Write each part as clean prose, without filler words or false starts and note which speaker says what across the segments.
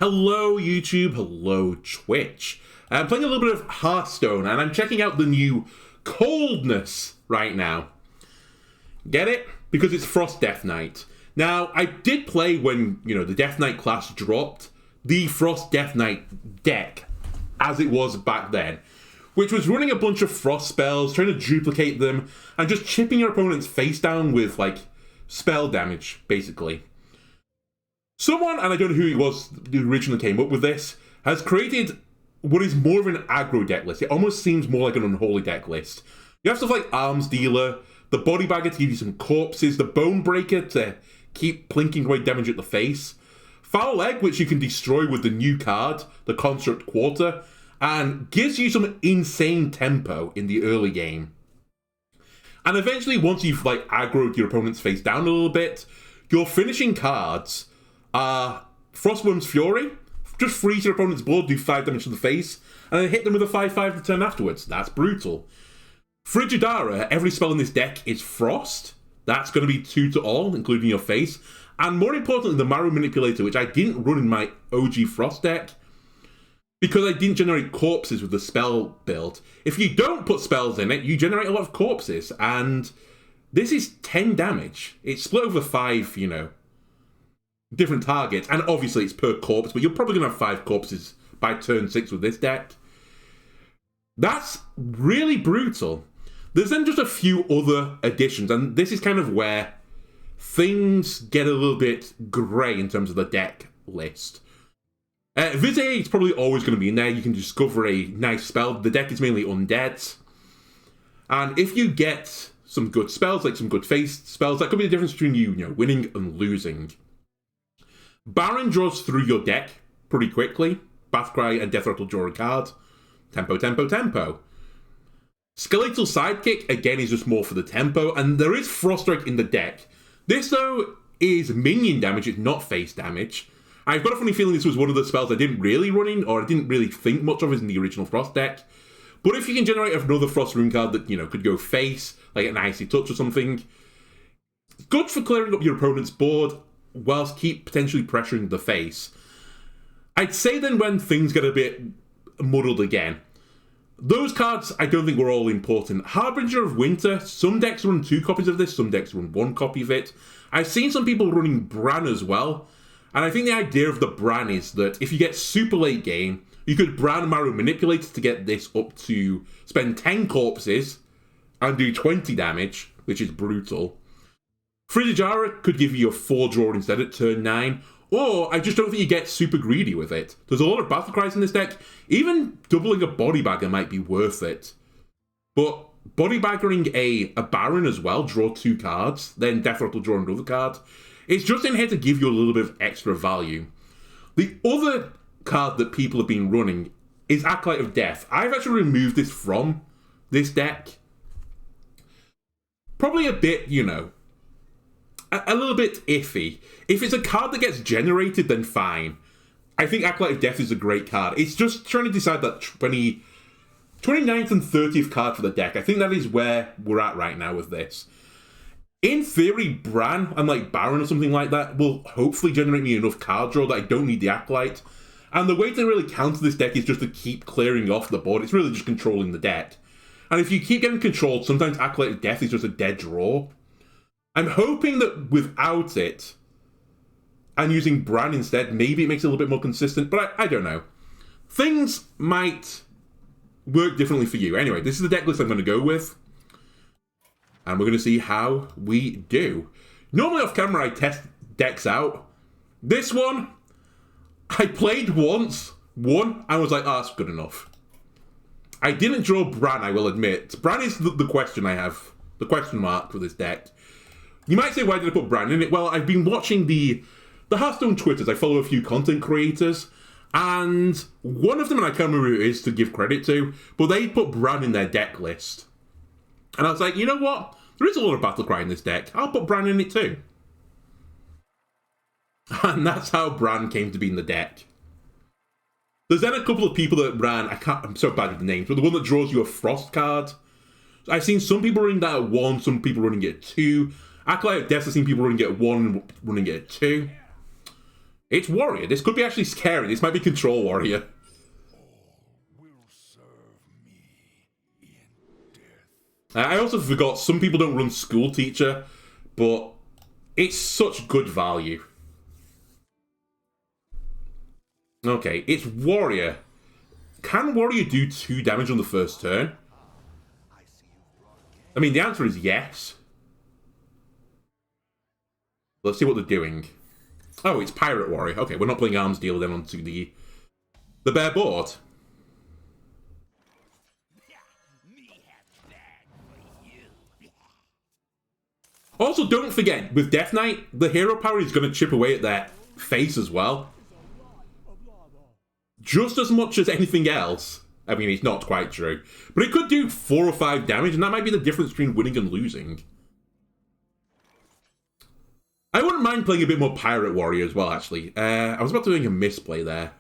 Speaker 1: Hello YouTube, hello Twitch. I'm playing a little bit of Hearthstone and I'm checking out the new Coldest right now. Get it? Because it's Frost Death Knight. Now, I did play when, the Death Knight class dropped the Frost Death Knight deck as it was back then, which was running a bunch of frost spells, trying to duplicate them, and just chipping your opponent's face down with, spell damage, basically. Someone, and I don't know who it was who originally came up with this, has created what is more of an aggro deck list. It almost seems more like an unholy deck list. You have stuff like Arms Dealer, the Body Bagger to give you some corpses, the Bone Breaker to keep plinking away damage at the face, Foul Egg, which you can destroy with the new card, the Construct Quarter, and gives you some insane tempo in the early game. And eventually, once you've aggroed your opponent's face down a little bit, your finishing cards are Frostworm's Fury, just freeze your opponent's board, do 5 damage to the face, and then hit them with a 5/5 the turn afterwards. That's brutal. Frigidara, every spell in this deck is Frost. That's going to be 2 to all, including your face. And more importantly, the Marrow Manipulator, which I didn't run in my OG Frost deck, because I didn't generate corpses with the spell build. If you don't put spells in it, you generate a lot of corpses, and this is 10 damage. It's split over 5, different targets, and obviously it's per corpse, but you're probably going to have 5 corpses by turn 6 with this deck. That's really brutal. There's then just a few other additions, and this is kind of where things get a little bit grey in terms of the deck list. Visay is probably always going to be in there. You can discover a nice spell. The deck is mainly undead. And if you get some good spells, like some good face spells, that could be the difference between you, winning and losing. Baron draws through your deck pretty quickly. Bathcry and Death Rattle draw a card. Tempo, tempo, tempo. Skeletal Sidekick, again, is just more for the tempo. And there is Frost Strike in the deck. This, though, is minion damage. It's not face damage. I've got a funny feeling this was one of the spells I didn't really run in, or I didn't really think much of in the original Frost deck. But if you can generate another Frost Rune card that, could go face, like an Icy Touch or something, good for clearing up your opponent's board, whilst keep potentially pressuring the face. I'd say then when things get a bit muddled again, those cards I don't think were all important. Harbinger of Winter, some decks run 2 copies of this, some decks run 1 copy of it. I've seen some people running Bran as well, and I think the idea of the Bran is that if you get super late game, you could Bran Marrow Manipulator to get this up to spend 10 corpses and do 20 damage, which is brutal. Frigidara could give you a 4 draw instead at turn 9, or I just don't think you get super greedy with it. There's a lot of Battle Cries in this deck. Even doubling a Body Bagger might be worth it. But Body Baggering a Baron as well, draw 2 cards, then Death Rattle draw another card. It's just in here to give you a little bit of extra value. The other card that people have been running is Acolyte of Death. I've actually removed this from this deck. Probably a bit, a little bit iffy. If it's a card that gets generated, then fine. I think Acolyte of Death is a great card. It's just trying to decide that 29th and 30th card for the deck. I think that is where we're at right now with this. In theory, Bran and Baron or something like that will hopefully generate me enough card draw that I don't need the Acolyte. And the way to really counter this deck is just to keep clearing off the board. It's really just controlling the deck. And if you keep getting controlled, sometimes Acolyte of Death is just a dead draw. I'm hoping that without it, and using Bran instead, maybe it makes it a little bit more consistent, but I don't know. Things might work differently for you. Anyway, this is the deck list I'm going to go with, and we're going to see how we do. Normally off camera I test decks out. This one, I played once, won, and was like, oh, that's good enough. I didn't draw Bran, I will admit. Bran is the question I have, the question mark for this deck. You might say, why did I put Bran in it? Well, I've been watching the Hearthstone Twitters. I follow a few content creators, and one of them, and I can't remember who it is to give credit to, but they put Bran in their deck list. And I was like, you know what? There is a lot of Battlecry in this deck. I'll put Bran in it too. And that's how Bran came to be in the deck. There's then a couple of people that ran, I'm so bad with the names, but the one that draws you a Frost card. I've seen some people running that at 1, some people running it at 2. Acolyte of Death, I've seen people running it at 1, running it at 2. It's warrior. This could be actually scary. This might be control warrior. I also forgot, some people don't run school teacher, but it's such good value. Okay, it's warrior. Can warrior do 2 damage on the first turn? I mean, the answer is yes. Let's see what they're doing. Oh, it's pirate warrior. Okay, we're not playing arms dealer then onto the bare board. Also, don't forget, with Death Knight, the hero power is going to chip away at their face as well. Just as much as anything else. I mean, it's not quite true. But it could do 4 or 5 damage, and that might be the difference between winning and losing. I wouldn't mind playing a bit more Pirate Warrior as well, actually. I was about to make a misplay there.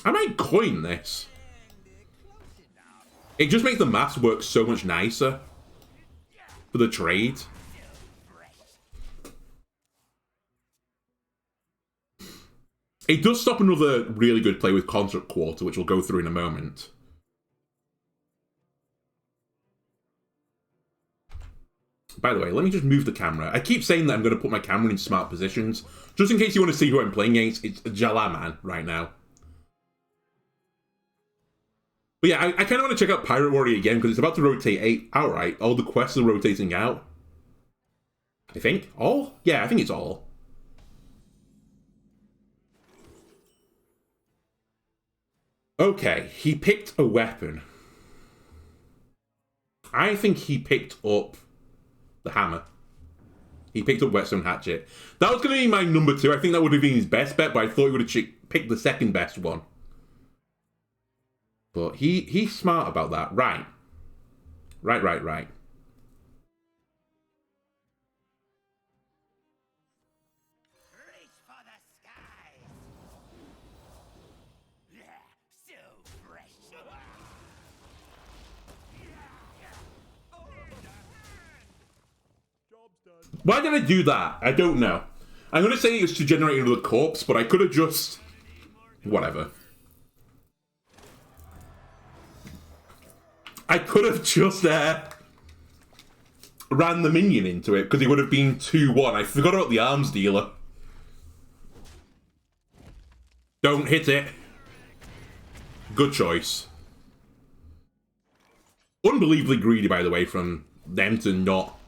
Speaker 1: I might coin this. It just makes the maths work so much nicer for the trade. It does stop another really good play with Construct Quarter, which we'll go through in a moment. By the way, let me just move the camera. I keep saying that I'm going to put my camera in smart positions. Just in case you want to see who I'm playing against, it's Jalaman right now. But yeah, I kind of want to check out Pirate Warrior again, because it's about to rotate outright. All the quests are rotating out. I think. All? Yeah, I think it's all. Okay, he picked a weapon. I think he picked up the hammer. He picked up Whetstone Hatchet. That was going to be my number 2. I think that would have been his best bet, but I thought he would have picked the second best one. But he's smart about that. Right. Right. Why did I do that? I don't know. I'm going to say it was to generate another corpse, but I could have just... Whatever. I could have just ran the minion into it, because it would have been 2-1. I forgot about the arms dealer. Don't hit it. Good choice. Unbelievably greedy, by the way, from them to not...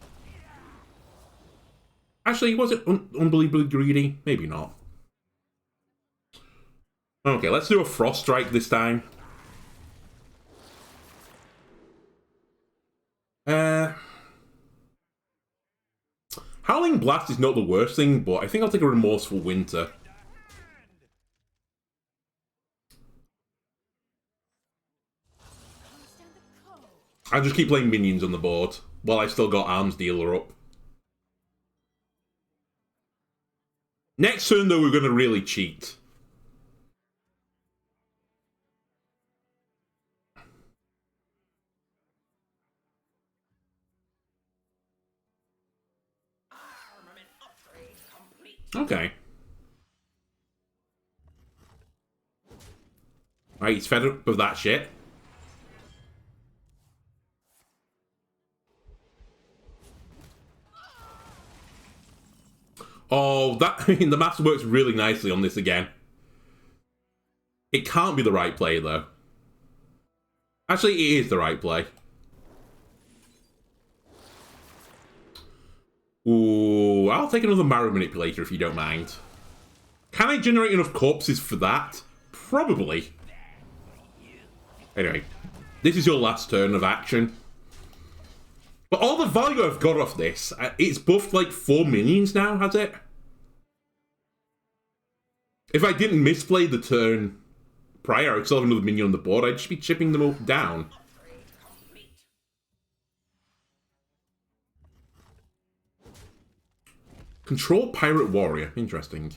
Speaker 1: Actually, was it unbelievably greedy? Maybe not. Okay, let's do a Frost Strike this time. Howling Blast is not the worst thing, but I think I'll take a Remorseful Winter. I'll just keep playing minions on the board while I've still got Arms Dealer up. Next turn, though, we're going to really cheat. Okay. Right, he's fed up with that shit. Oh, that, I mean, the maths works really nicely on this again. It can't be the right play, though. Actually, it is the right play. Ooh, I'll take another Marrow Manipulator if you don't mind. Can I generate enough corpses for that? Probably. Anyway, this is your last turn of action. But all the value I've got off this, it's buffed like 4 minions now, has it? If I didn't misplay the turn prior, I'd still have another minion on the board. I'd just be chipping them all down. Control Pirate Warrior. Interesting.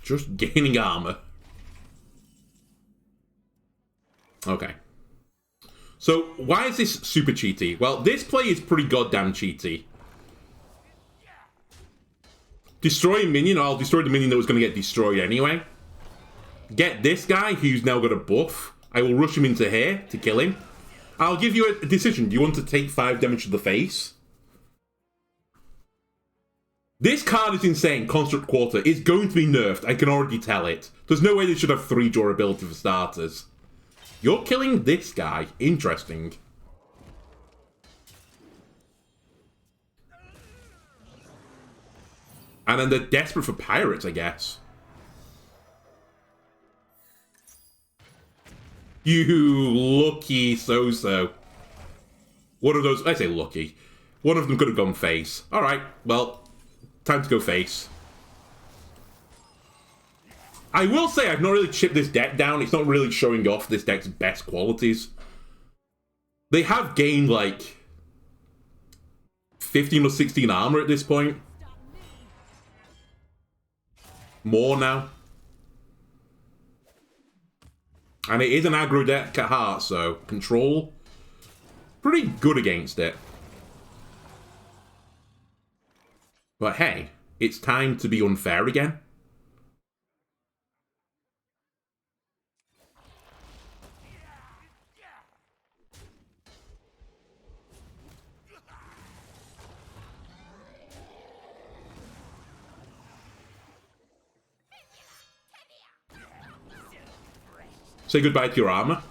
Speaker 1: Just gaining armor. Okay. So, why is this super cheaty? Well, this play is pretty goddamn cheaty. Destroy a minion, I'll destroy the minion that was going to get destroyed anyway. Get this guy, who's now got a buff. I will rush him into here to kill him. I'll give you a decision. Do you want to take 5 damage to the face? This card is insane. Construct Quarter is going to be nerfed. I can already tell it. There's no way they should have 3 durability for starters. You're killing this guy. Interesting. And then they're desperate for pirates, I guess. You lucky so-so. One of those... I say lucky. One of them could have gone face. Alright, well... Time to go face. I will say I've not really chipped this deck down. It's not really showing off this deck's best qualities. They have gained, like... 15 or 16 armor at this point. More now. And it is an aggro deck at heart, so control, pretty good against it. But hey, it's time to be unfair again. Say goodbye to your armor.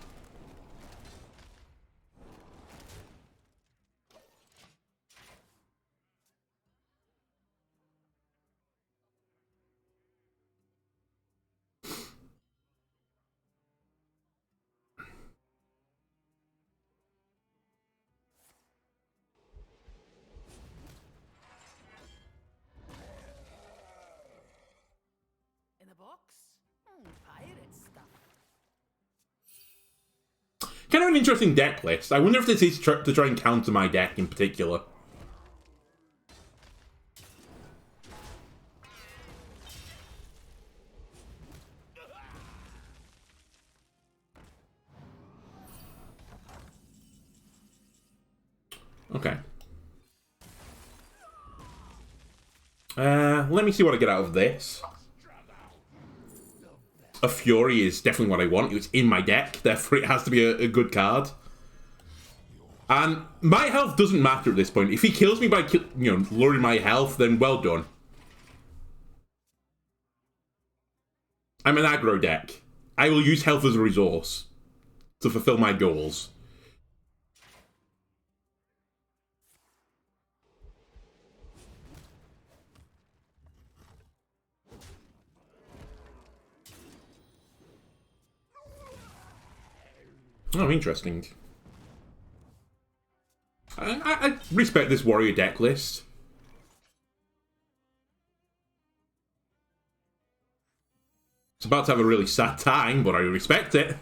Speaker 2: In the box? Pirate stuff.
Speaker 1: Kind of an interesting deck list. I wonder if this is to try and counter my deck in particular. Okay. Let me see what I get out of this. A Fury is definitely what I want. It's in my deck, therefore it has to be a good card. And my health doesn't matter at this point. If he kills me by, lowering my health, then well done. I'm an aggro deck. I will use health as a resource to fulfill my goals. Oh, interesting. I respect this warrior deck list. It's about to have a really sad time, but I respect it.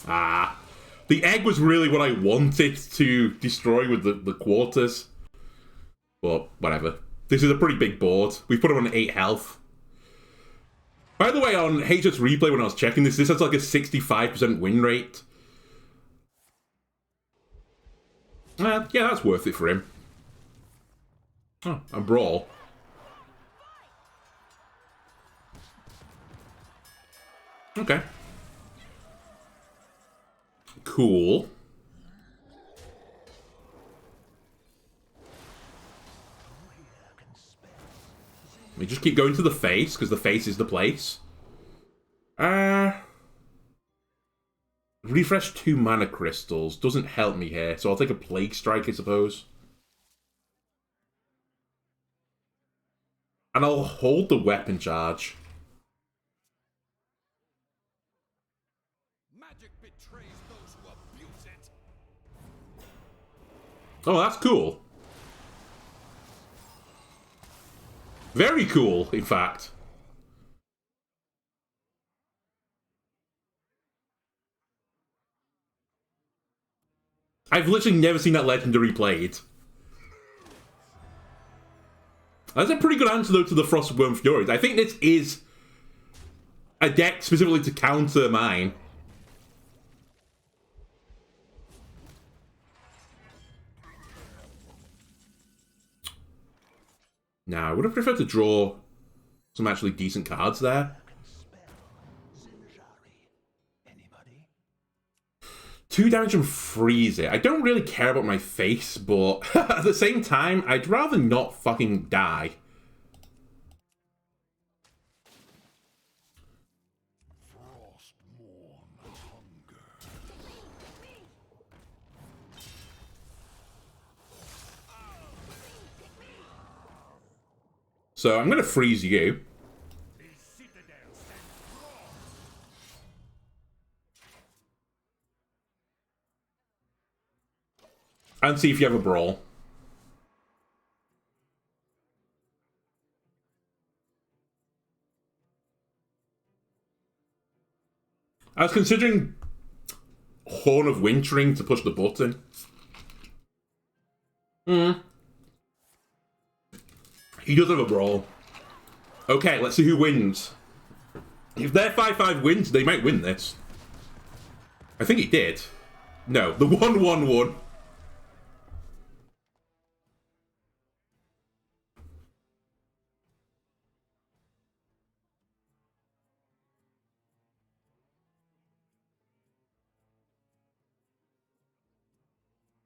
Speaker 1: Ah. The egg was really what I wanted to destroy with the quarters. But, whatever. This is a pretty big board. We put him on 8 health. By the way, on HS Replay, when I was checking this has like a 65% win rate. Yeah, that's worth it for him. Oh, a brawl. Okay. Cool. We just keep going to the face, because the face is the place. Refresh 2 mana crystals. Doesn't help me here, so I'll take a Plague Strike, I suppose. And I'll hold the weapon charge.
Speaker 3: Magic betrays those who abuse it.
Speaker 1: Oh, that's cool. Very cool, in fact. I've literally never seen that legendary played. That's a pretty good answer, though, to the Frostworm Furies. I think this is a deck specifically to counter mine. Now, I would have preferred to draw some actually decent cards there. 2 damage and freeze it. I don't really care about my face, but at the same time, I'd rather not fucking die. So I'm going to freeze you. And see if you have a brawl. I was considering Horn of Wintering to push the button. He does have a brawl. Okay, let's see who wins. If their 5-5 wins, they might win this. I think he did. No, the 1-1 won.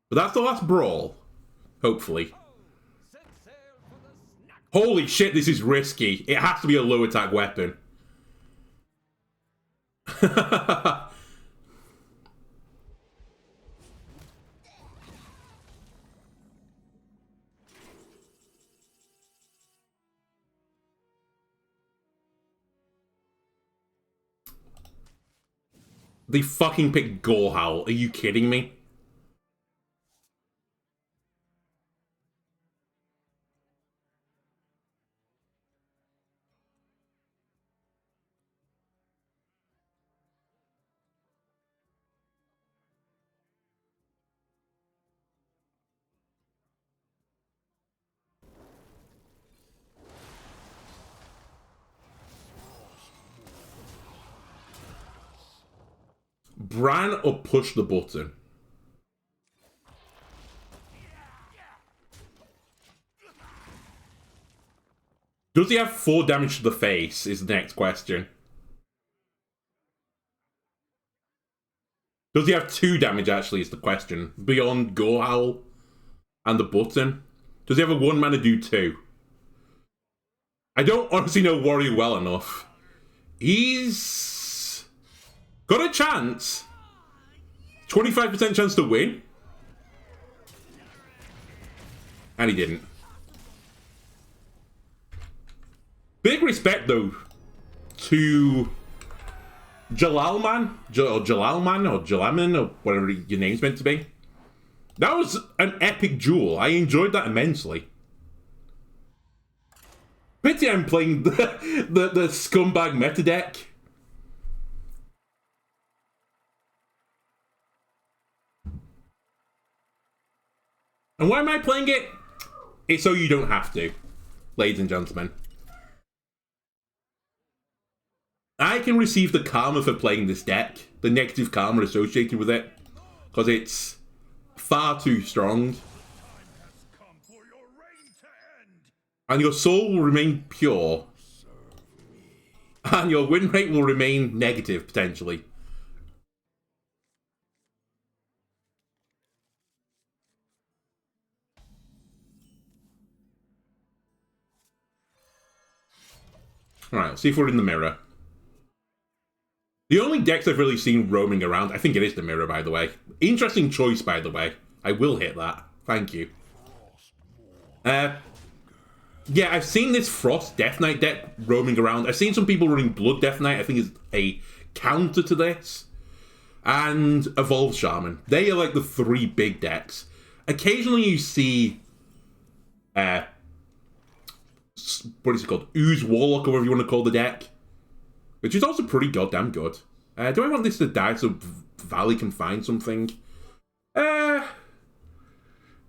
Speaker 1: But that's the last brawl. Hopefully. Holy shit, this is risky. It has to be a low attack weapon. They fucking picked Gorehowl. Are you kidding me? Bran or push the button? Does he have 4 damage to the face is the next question. Does he have 2 damage actually is the question. Beyond Gorehowl and the button. Does he have a 1-mana do 2? I don't honestly know Warrior well enough. He's got a chance. 25% chance to win. And he didn't. Big respect, though, to Jalalman, or Jalaman, or whatever your name's meant to be. That was an epic duel. I enjoyed that immensely. Pity I'm playing the scumbag meta deck. And why am I playing it? It's so you don't have to, ladies and gentlemen. I can receive the karma for playing this deck, the negative karma associated with it, because it's far too strong. And your soul will remain pure. And your win rate will remain negative, potentially. Alright, let's see if we're in the mirror. The only decks I've really seen roaming around, I think it is the mirror, by the way. Interesting choice, by the way. I will hit that. Thank you. Yeah, I've seen this Frost Death Knight deck roaming around. I've seen some people running Blood Death Knight. I think it's a counter to this. And Evolved Shaman. They are like the 3 big decks. Occasionally you see... what is it called? Ooze Warlock, or whatever you want to call the deck. Which is also pretty goddamn good. Do I want this to die so Valley can find something?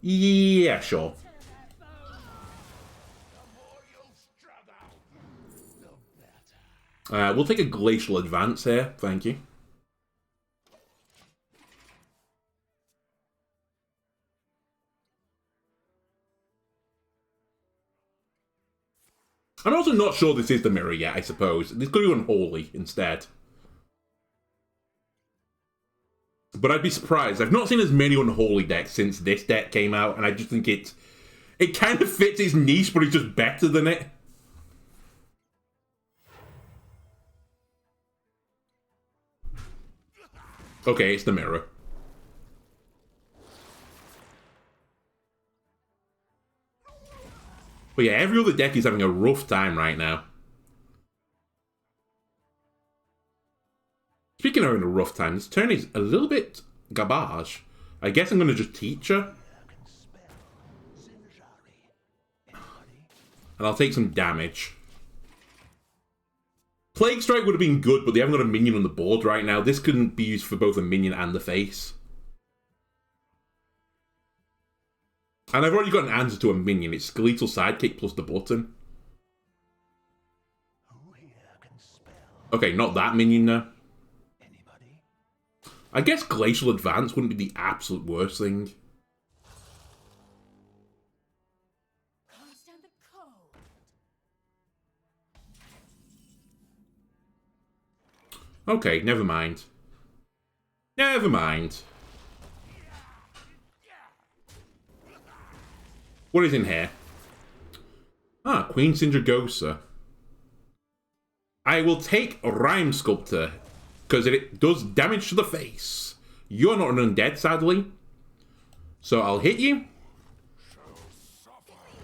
Speaker 1: Yeah, sure. We'll take a Glacial Advance here, thank you. I'm also not sure this is the mirror yet, I suppose. This could be Unholy instead. But I'd be surprised. I've not seen as many Unholy decks since this deck came out, and I just think it kind of fits its niche, but it's just better than it. Okay, it's the mirror. But yeah, every other deck is having a rough time right now. Speaking of having a rough time, this turn is a little bit garbage. I guess I'm going to just teach her. And I'll take some damage. Plague Strike would have been good, but they haven't got a minion on the board right now. This couldn't be used for both a minion and the face. And I've already got an answer to a minion. It's Skeletal Sidekick plus the button. Okay, not that minion now. I guess Glacial Advance wouldn't be the absolute worst thing. Okay, never mind. Never mind. What is in here? Ah, Queen Sindragosa. I will take Rhyme Sculptor, because it does damage to the face. You're not an undead, sadly. So I'll hit you.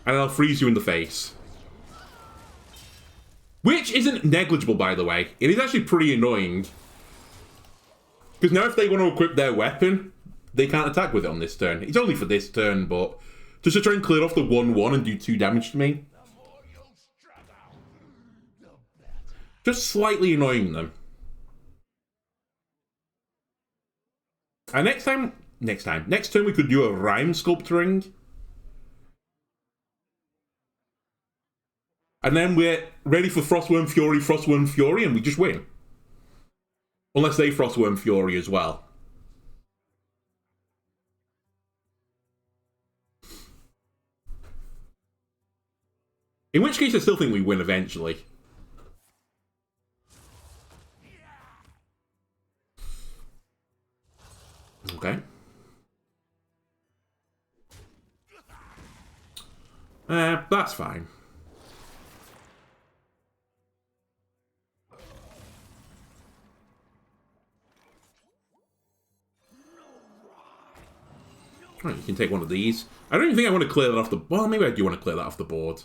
Speaker 1: And I'll freeze you in the face. Which isn't negligible, by the way. It is actually pretty annoying. Because now if they want to equip their weapon, they can't attack with it on this turn. It's only for this turn, but just to try and clear off the 1/1 and do 2 damage to me. Just slightly annoying them. And next turn we could do a Rhyme Sculpturing. And then we're ready for Frostworm Fury, and we just win. Unless they Frostworm Fury as well. In which case I still think we win eventually. Okay. That's fine. Right, you can take one of these. I don't even think I want to clear that off the... Well, maybe I do want to clear that off the board.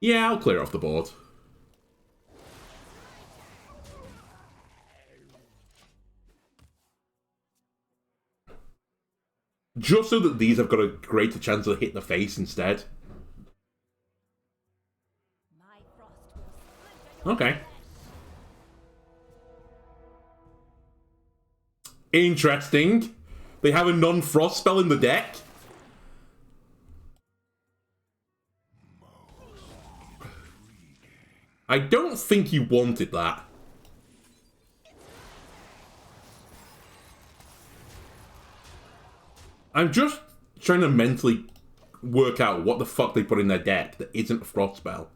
Speaker 1: Yeah, I'll clear it off the board. Just so that these have got a greater chance to hit the face instead. Okay. Interesting. They have a non-frost spell in the deck. I don't think you wanted that. I'm just trying to mentally work out what the fuck they put in their deck that isn't a frost spell.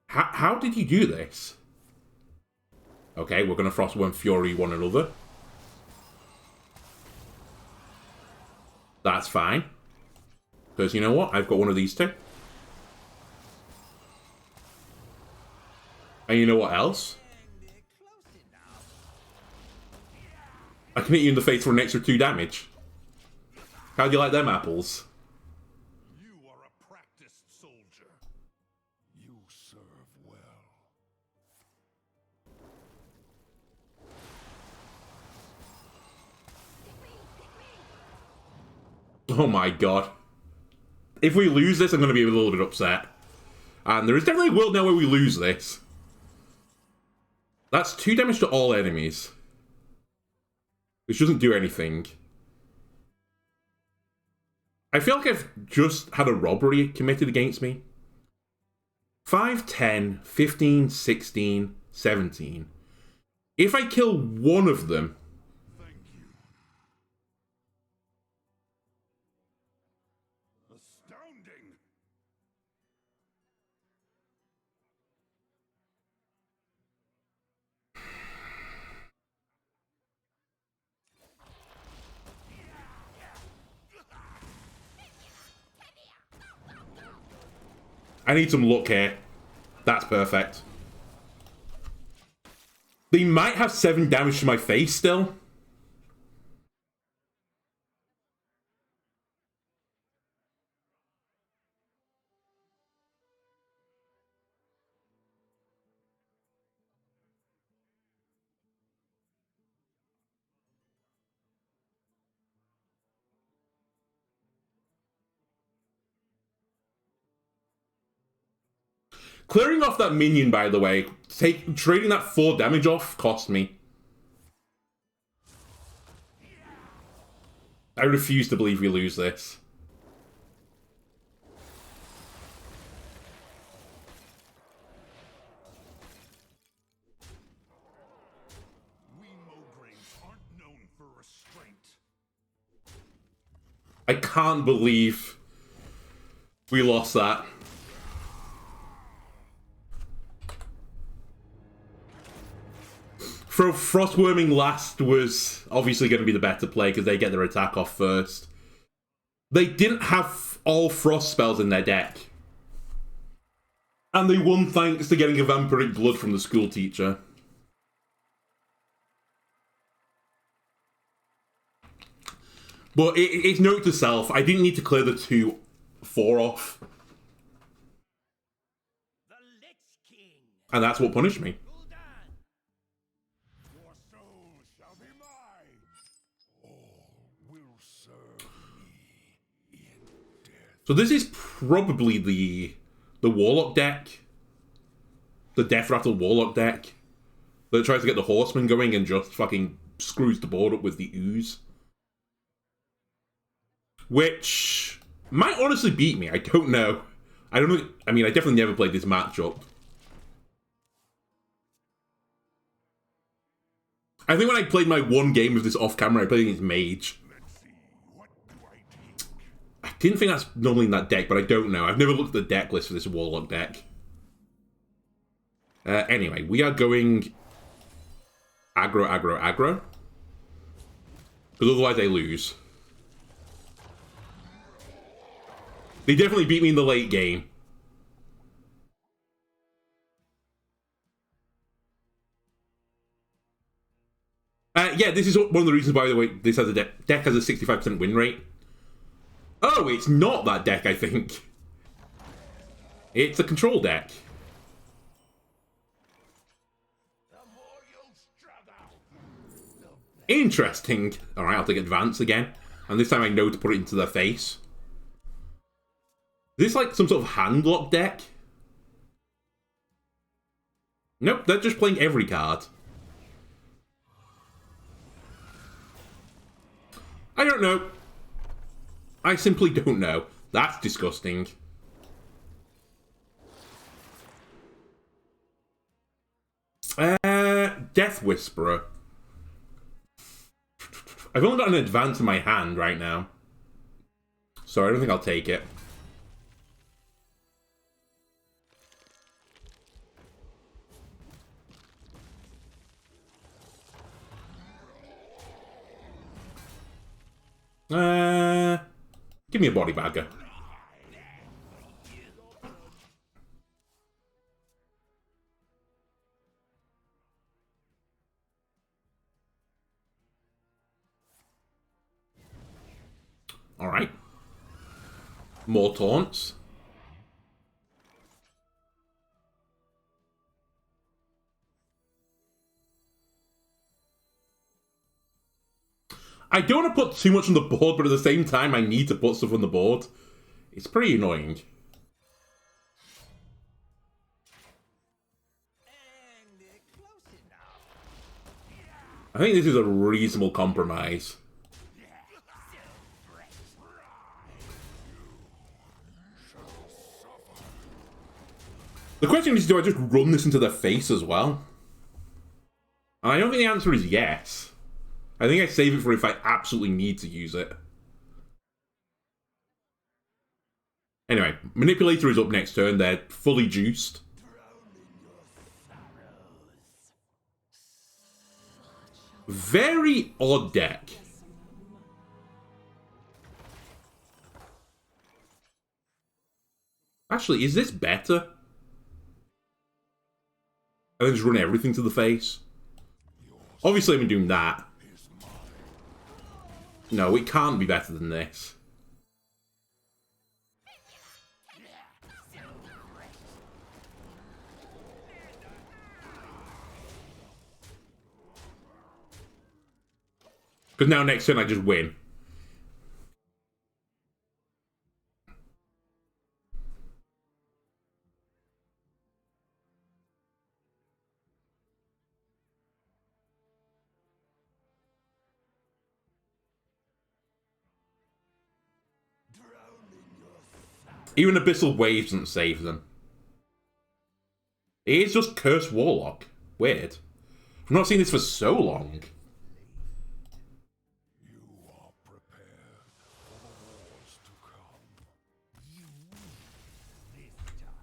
Speaker 1: How did you do this? Okay, we're going to Frostworm Fury one another. That's fine. Because you know what? I've got one of these two. And you know what else? I can hit you in the face for an extra 2 damage. How do you like them apples?
Speaker 3: You are a practiced soldier. You serve well.
Speaker 1: Oh my god. If we lose this, I'm going to be a little bit upset. And there is definitely a world now where we lose this. That's 2 damage to all enemies. Which doesn't do anything. I feel like I've just had a robbery committed against me. 5, 10, 15, 16, 17. If I kill one of them...
Speaker 3: Thank you. Astounding.
Speaker 1: I need some luck here. That's perfect. They might have 7 damage to my face still. Clearing off that minion, by the way, trading that 4 damage off cost me. I refuse to believe we lose this.
Speaker 3: We Mograines aren't known for restraint.
Speaker 1: I can't believe we lost that. Frostworming last was obviously going to be the better play because they get their attack off first. They didn't have all frost spells in their deck. And they won thanks to getting a vampiric blood from the school teacher. But it's note to self, I didn't need to clear the 2-4 off.
Speaker 2: The Lich King.
Speaker 1: And that's what punished me.
Speaker 3: Your soul shall be mine. All will serve me in death.
Speaker 1: So this is probably the Warlock deck. The Death Rattle Warlock deck. That tries to get the Horseman going and just fucking screws the board up with the Ooze. Which might honestly beat me, I don't know. I don't know, I mean, I definitely never played this matchup. I think when I played my one game of this off-camera, I played against Mage.
Speaker 3: Let's see, what do I take?
Speaker 1: I didn't think that's normally in that deck, but I don't know. I've never looked at the deck list for this Warlock deck. Anyway, we are going aggro, aggro, aggro. Because otherwise I lose. They definitely beat me in the late game. Yeah, this is one of the reasons, by the way, this has a deck has a 65% win rate. Oh, it's not that deck, I think. It's a control deck. Interesting. Alright, I'll take advance again. And this time I know to put it into their face. Is this like some sort of handlock deck? Nope, they're just playing every card. I don't know. I simply don't know. That's disgusting. Death Whisperer. I've only got an advance in my hand right now. So I don't think I'll take it. Give me a body bagger. Alright. More taunts. I don't want to put too much on the board, but at the same time, I need to put stuff on the board. It's pretty annoying. I think this is a reasonable compromise. The question is, do I just run this into their face as well? And I don't think the answer is yes. I think I save it for if I absolutely need to use it. Anyway, Manipulator is up next turn. They're fully juiced. Very odd deck. Actually, is this better? I then just run everything to the face. Obviously, I'm doing that. No, it can't be better than this. Because now next turn I just win. Even Abyssal Waves doesn't save them. It is just Cursed Warlock. Weird. I've not seen this for so long.
Speaker 3: You are prepared for the wars to come. You win this time.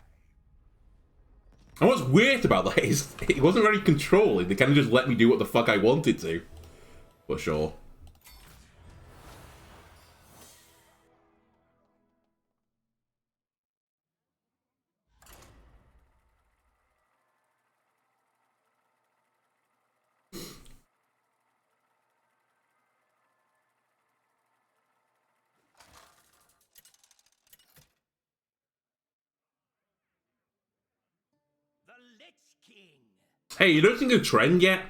Speaker 1: And what's weird about that is it wasn't very controlling. They kind of just let me do what the fuck I wanted to. But sure. Hey, you don't think a trend yet?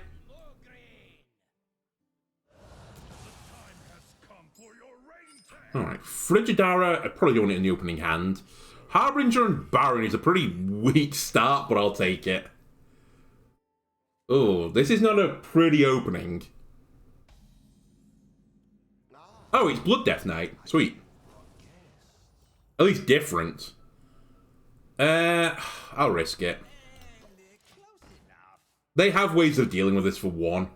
Speaker 1: Alright, Frigidara, I probably don't want it in the opening hand. Harbinger and Baron is a pretty weak start, but I'll take it. Oh, this is not a pretty opening. Oh, it's Blood Death Knight. Sweet. At least different. I'll risk it. They have ways of dealing with this for one.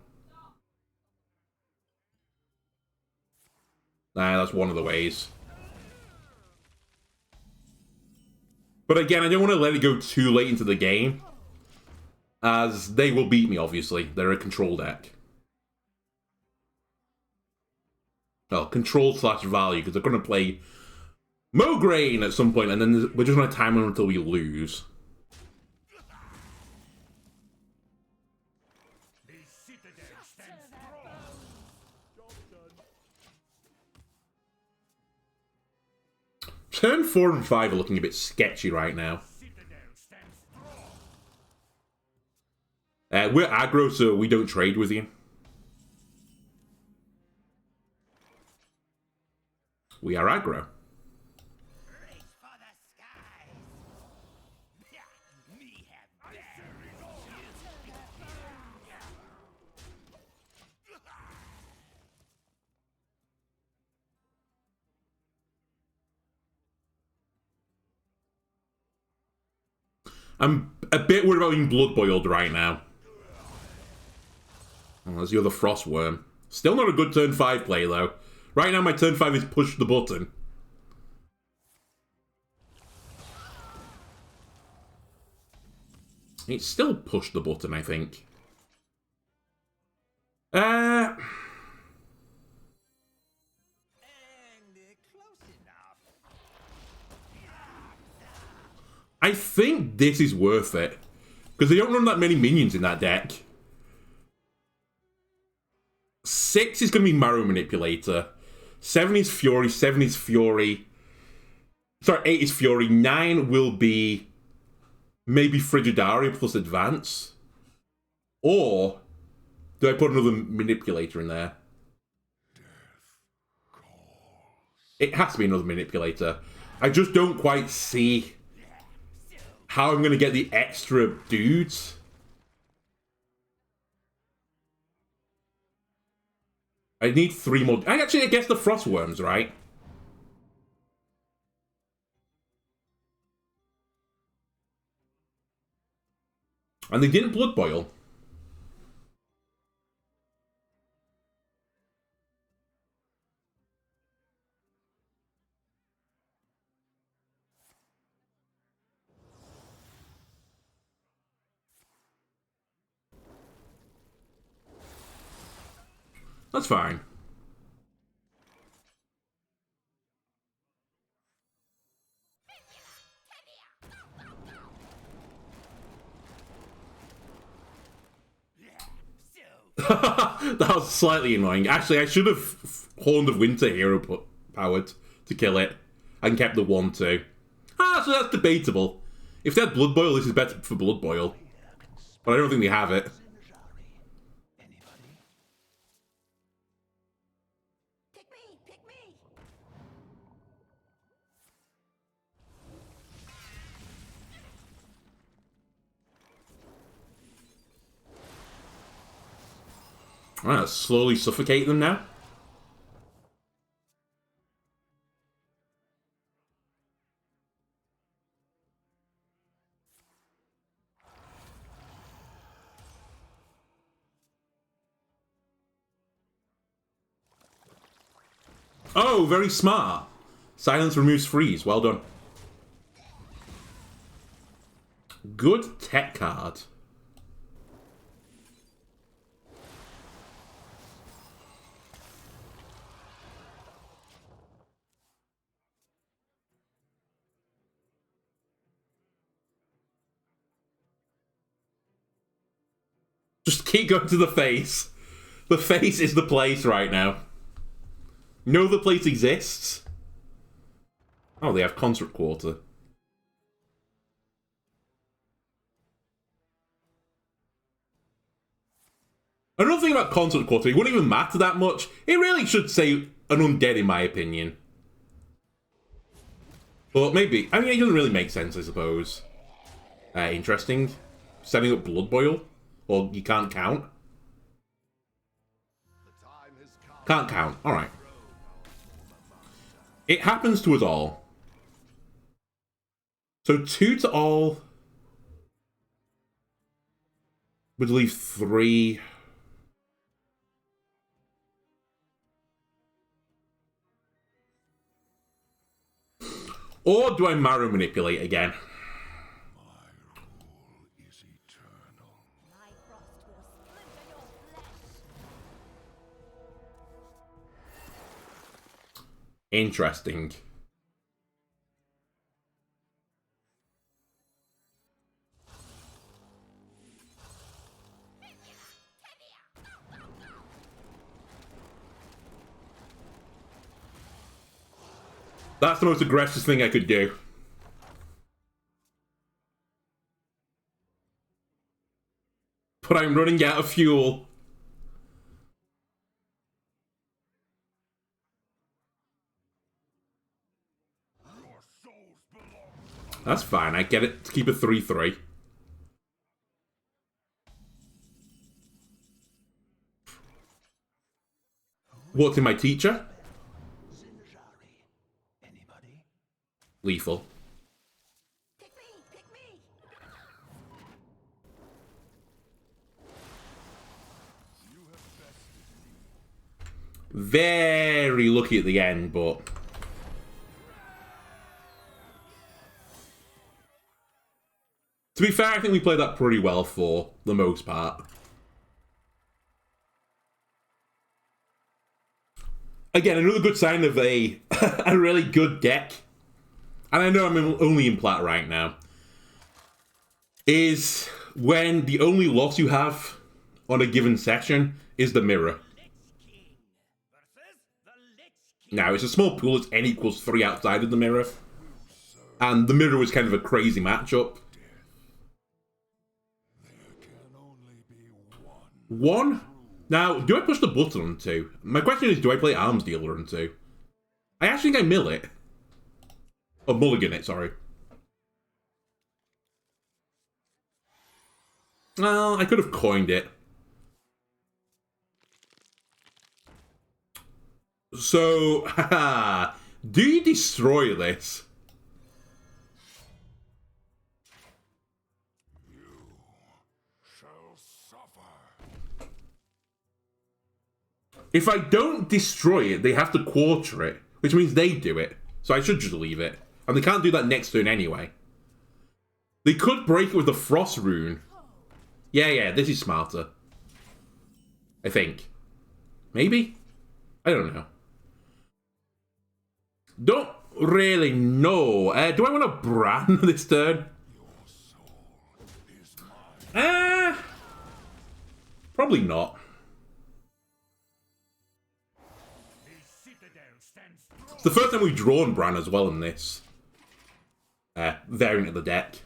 Speaker 1: Nah, that's one of the ways. But again, I don't want to let it go too late into the game, as they will beat me, obviously. They're a control deck. Well, control slash value, because they're going to play Mograine at some point, and then we're just going to time them until we lose. Turn 4 and 5 are looking a bit sketchy right now. We're aggro, so we don't trade with you. We are aggro. I'm a bit worried about being blood boiled right now. Oh, there's the other Frost Worm. Still not a good turn 5 play, though. Right now, my turn 5 is push the button. It's still push the button, I think. I think this is worth it. Because they don't run that many minions in that deck. 6 is going to be Marrow Manipulator. 7 is Fury. 7 is Fury. Sorry, 8 is Fury. 9 will be maybe Frigidaria plus Advance. Or do I put another Manipulator in there? It has to be another Manipulator. I just don't quite see how I'm going to get the extra dudes. I need 3 more. I guess the Frost Worms, right? And they didn't blood boil. That's fine. That was slightly annoying. Actually, I should have Horn of Winter hero powered to kill it and kept the 1-2. So that's debatable. If they had Blood Boil, this is better for Blood Boil. But I don't think they have it.
Speaker 2: Pick me!
Speaker 1: Alright, let's slowly suffocate them now. Oh, very smart. Silence removes freeze. Well done. Good tech card. Just keep going to the face. The face is the place right now. Know the place exists. Oh, they have Concert Quarter. Another thing about Concert Quarter, it wouldn't even matter that much. It really should say an undead, in my opinion. But maybe. I mean, it doesn't really make sense, I suppose. Interesting. Setting up Blood Boil. Or you can't count. Can't count. Alright. It happens to us all. So 2 to all would leave 3. Or do I Marrow Manipulate again?
Speaker 3: My rule is eternal.
Speaker 2: My frost will splinter your flesh.
Speaker 1: Interesting. That's the most aggressive thing I could do. But I'm running out of fuel.
Speaker 3: Your souls belong.
Speaker 1: That's fine, I get it to keep a 3-3. What's in my teacher? Lethal.
Speaker 2: Pick me!
Speaker 1: Very lucky at the end, but... To be fair, I think we played that pretty well for the most part. Again, another good sign of a a really good deck, and I know I'm only in plat right now, is when the only loss you have on a given session is the mirror. Now, it's a small pool, it's n equals 3 outside of the mirror, and the mirror was kind of a crazy matchup.
Speaker 3: There can only be one.
Speaker 1: One? Now, do I push the button on 2? My question is, do I play Arms Dealer on 2? I actually think I mill it. Or mulligan it, sorry. Well, I could have coined it. So, haha, do you destroy this?
Speaker 3: You
Speaker 1: If I don't destroy it, they have to quarter it, which means they do it. So I should just leave it. And they can't do that next turn anyway. They could break it with the Frost Rune. Yeah, this is smarter. I think. Maybe? I don't know. Don't really know. Do I want to Bran this turn? Probably not. It's the first time we've drawn Bran as well in this variant of the deck.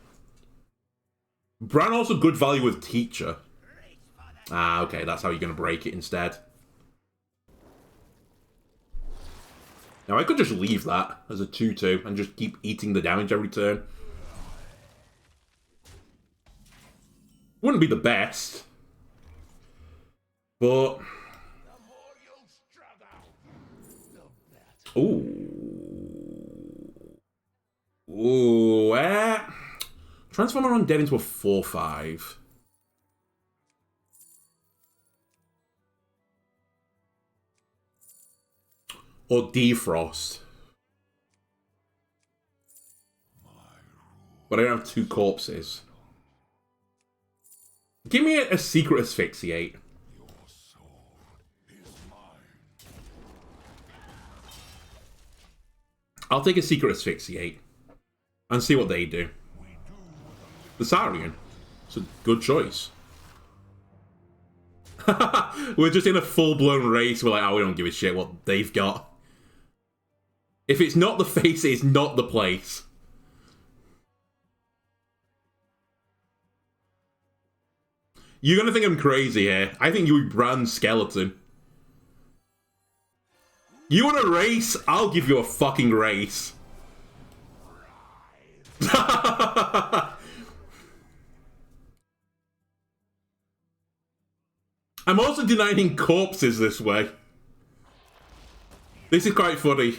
Speaker 1: Bran also good value with Teacher. Ah, okay, that's how you're going to break it instead. Now, I could just leave that as a 2-2 and just keep eating the damage every turn. Wouldn't be the best. But... Transform our undead into a 4-5. Or defrost. But I don't have 2 corpses. Give me a secret asphyxiate. I'll take a secret asphyxiate. And see what they do. The Saurian. It's a good choice. We're just in a full-blown race. We're like, oh, we don't give a shit what they've got. If it's not the face, it's not the place. You're gonna think I'm crazy here. I think you would brand Skeleton. You want a race? I'll give you a fucking race. I'm also denying corpses this way. This is quite funny.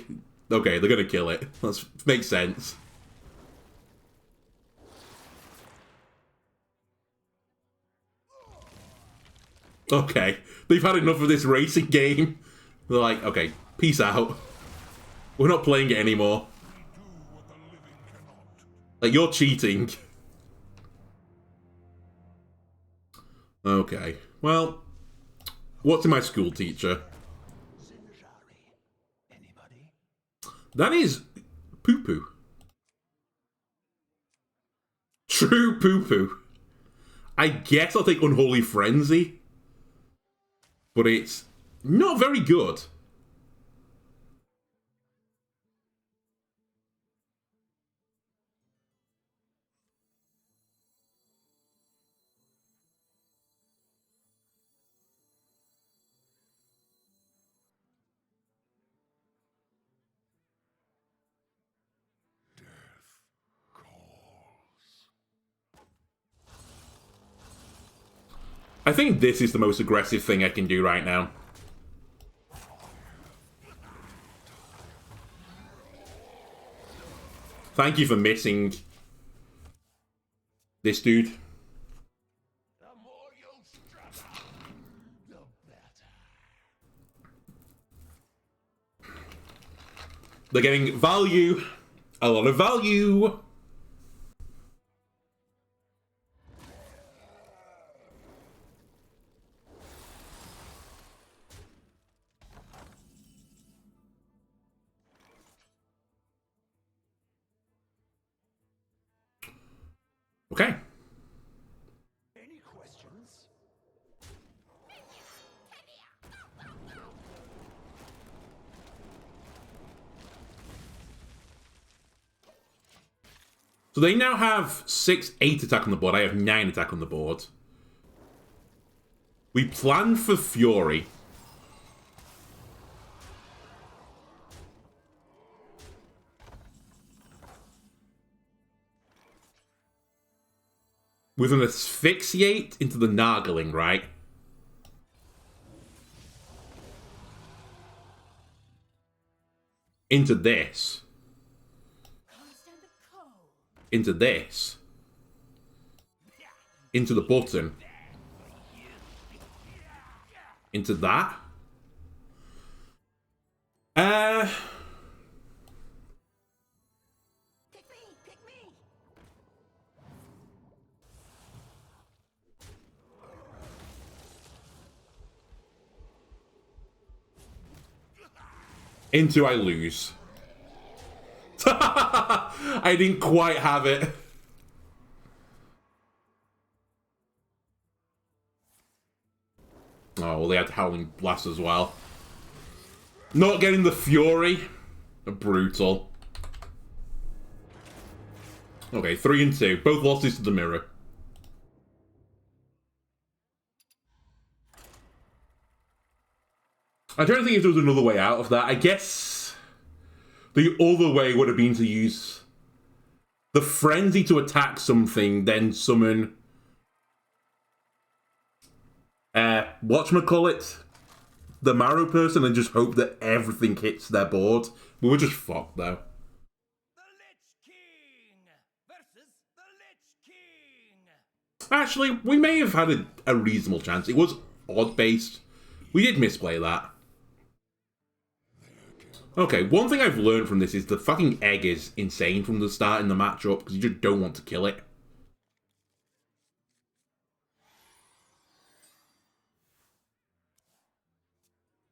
Speaker 1: Okay, they're gonna kill it. That makes sense. Okay, they've had enough of this racing game. They're like, okay, peace out. We're not playing it anymore. Like, you're cheating. Okay, well, what's in my school teacher? That is poo-poo. True poo-poo. I guess I'll take Unholy Frenzy. But it's not very good. I think this is the most aggressive thing I can do right now. Thank you for missing this dude.
Speaker 3: The more you struggle, the better.
Speaker 1: They're getting value. A lot of value. Okay.
Speaker 3: Any questions?
Speaker 1: So they now have 8 attack on the board. I have 9 attack on the board. We plan for Fury. With an asphyxiate into the Nargling, right? Into this. Into this. Into the button. Into that. Uh,
Speaker 2: Pick me, pick me.
Speaker 1: into I lose. I didn't quite have it. Oh, well, they had Howling Blast as well. Not getting the Fury. Brutal. Okay, 3 and 2. Both losses to the mirror. I'm trying to think if there was another way out of that. I guess the other way would have been to use the Frenzy to attack something, then summon whatchamacallit, the Marrow person, and just hope that everything hits their board. We were just fucked though.
Speaker 3: The Lich King versus the Lich King.
Speaker 1: Actually, we may have had a reasonable chance. It was odd based. We did misplay that. Okay, one thing I've learned from this is the fucking egg is insane from the start in the matchup because you just don't want to kill it.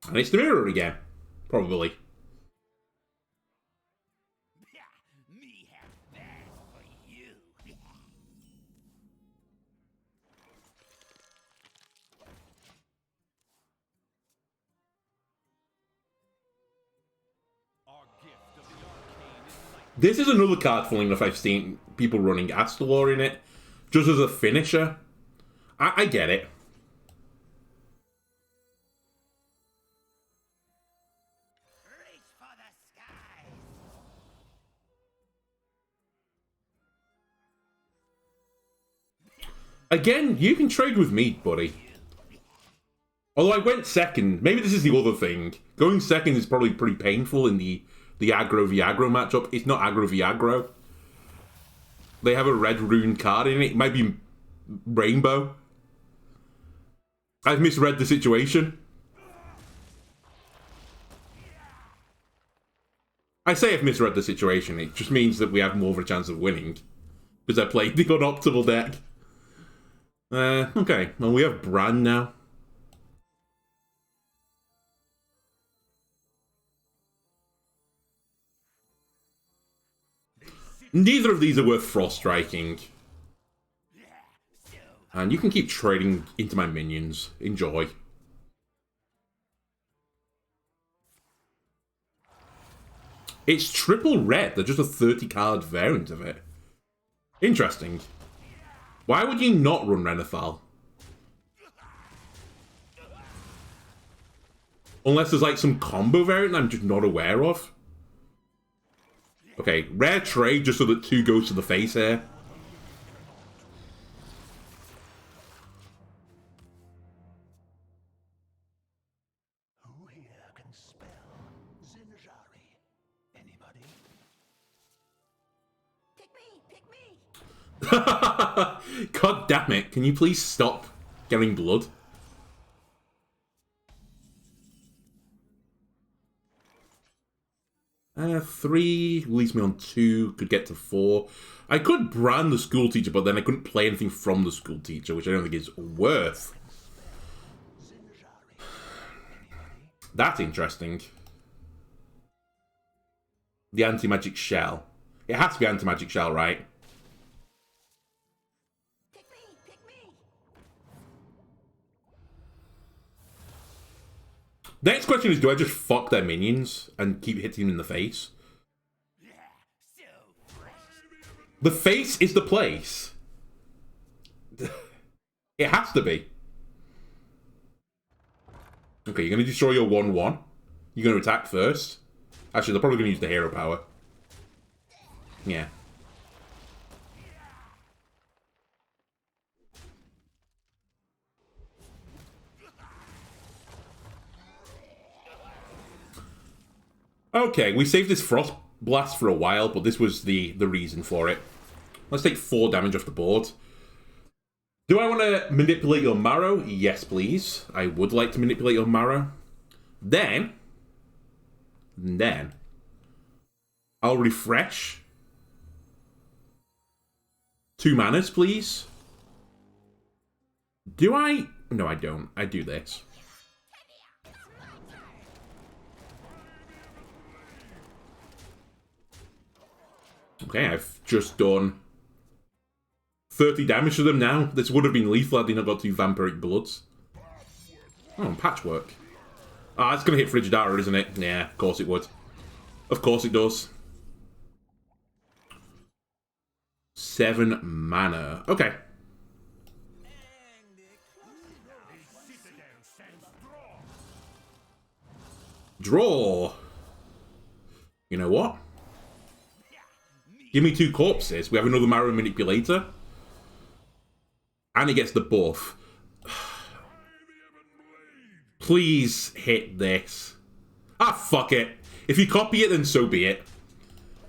Speaker 1: And it's the mirror again. Probably.
Speaker 3: Me have that for you. Our gift of the arcane is light.
Speaker 1: This is another card, funnily enough, I've seen people running Astalor in it. Just as a finisher. I get it.
Speaker 2: Reach for the skies.
Speaker 1: Again, you can trade with me, buddy. Although I went second. Maybe this is the other thing. Going second is probably pretty painful in the aggro v aggro matchup. It's not aggro v aggro. They have a red rune card in it. It might be Rainbow. I've misread the situation. I say I've misread the situation. It just means that we have more of a chance of winning. Because I played the unoptimal deck. Okay. Well, we have Bran now. Neither of these are worth frost striking. And you can keep trading into my minions. Enjoy. It's triple red. They're just a 30-card variant of it. Interesting. Why would you not run Renethal? Unless there's like some combo variant I'm just not aware of. Okay, rare trade just so that 2 goes to the face here.
Speaker 3: Who here can spell Zinjari? Anybody?
Speaker 2: Pick me, pick me.
Speaker 1: God damn it, can you please stop getting blood? Three leaves me on 2, could get to 4. I could brand the school teacher, but then I couldn't play anything from the school teacher, which I don't think is worth. That's interesting. The anti-magic shell. It has to be anti-magic shell, right?
Speaker 2: Pick me, pick me.
Speaker 1: Next question is, do I just fuck their minions and keep hitting them in the face? The face is the place. It has to be. Okay, you're going to destroy your 1-1. You're going to attack first. Actually, they're probably going to use the hero power. Yeah. Okay, we saved this Frost Blast for a while, but this was the reason for it. Let's take 4 damage off the board. Do I want to manipulate your Marrow? Yes, please. I would like to manipulate your Marrow. Then, And then I'll refresh. 2 manas, please. Do I? No, I don't. I do this. Okay, I've just done 30 damage to them now. This would have been lethal had they not got 2 Vampiric Bloods. Oh, Patchwork. Ah, it's going to hit Frigidara, isn't it? Yeah, of course it would. Of course it does. 7 mana. Okay. Draw. You know what? Give me 2 corpses. We have another Marrow Manipulator. And he gets the buff. Please hit this. Ah, fuck it. If you copy it, then so be it.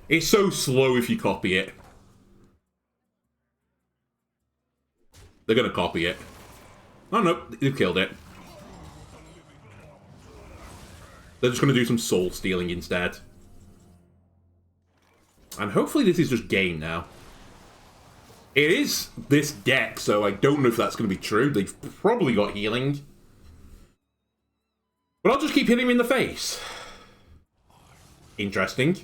Speaker 1: It's so slow if you copy it. They're gonna copy it. Oh no, they've killed it. They're just gonna do some soul stealing instead. And hopefully this is just game now. It is this deck, so I don't know if that's going to be true. They've probably got healing. But I'll just keep hitting him in the face. Interesting.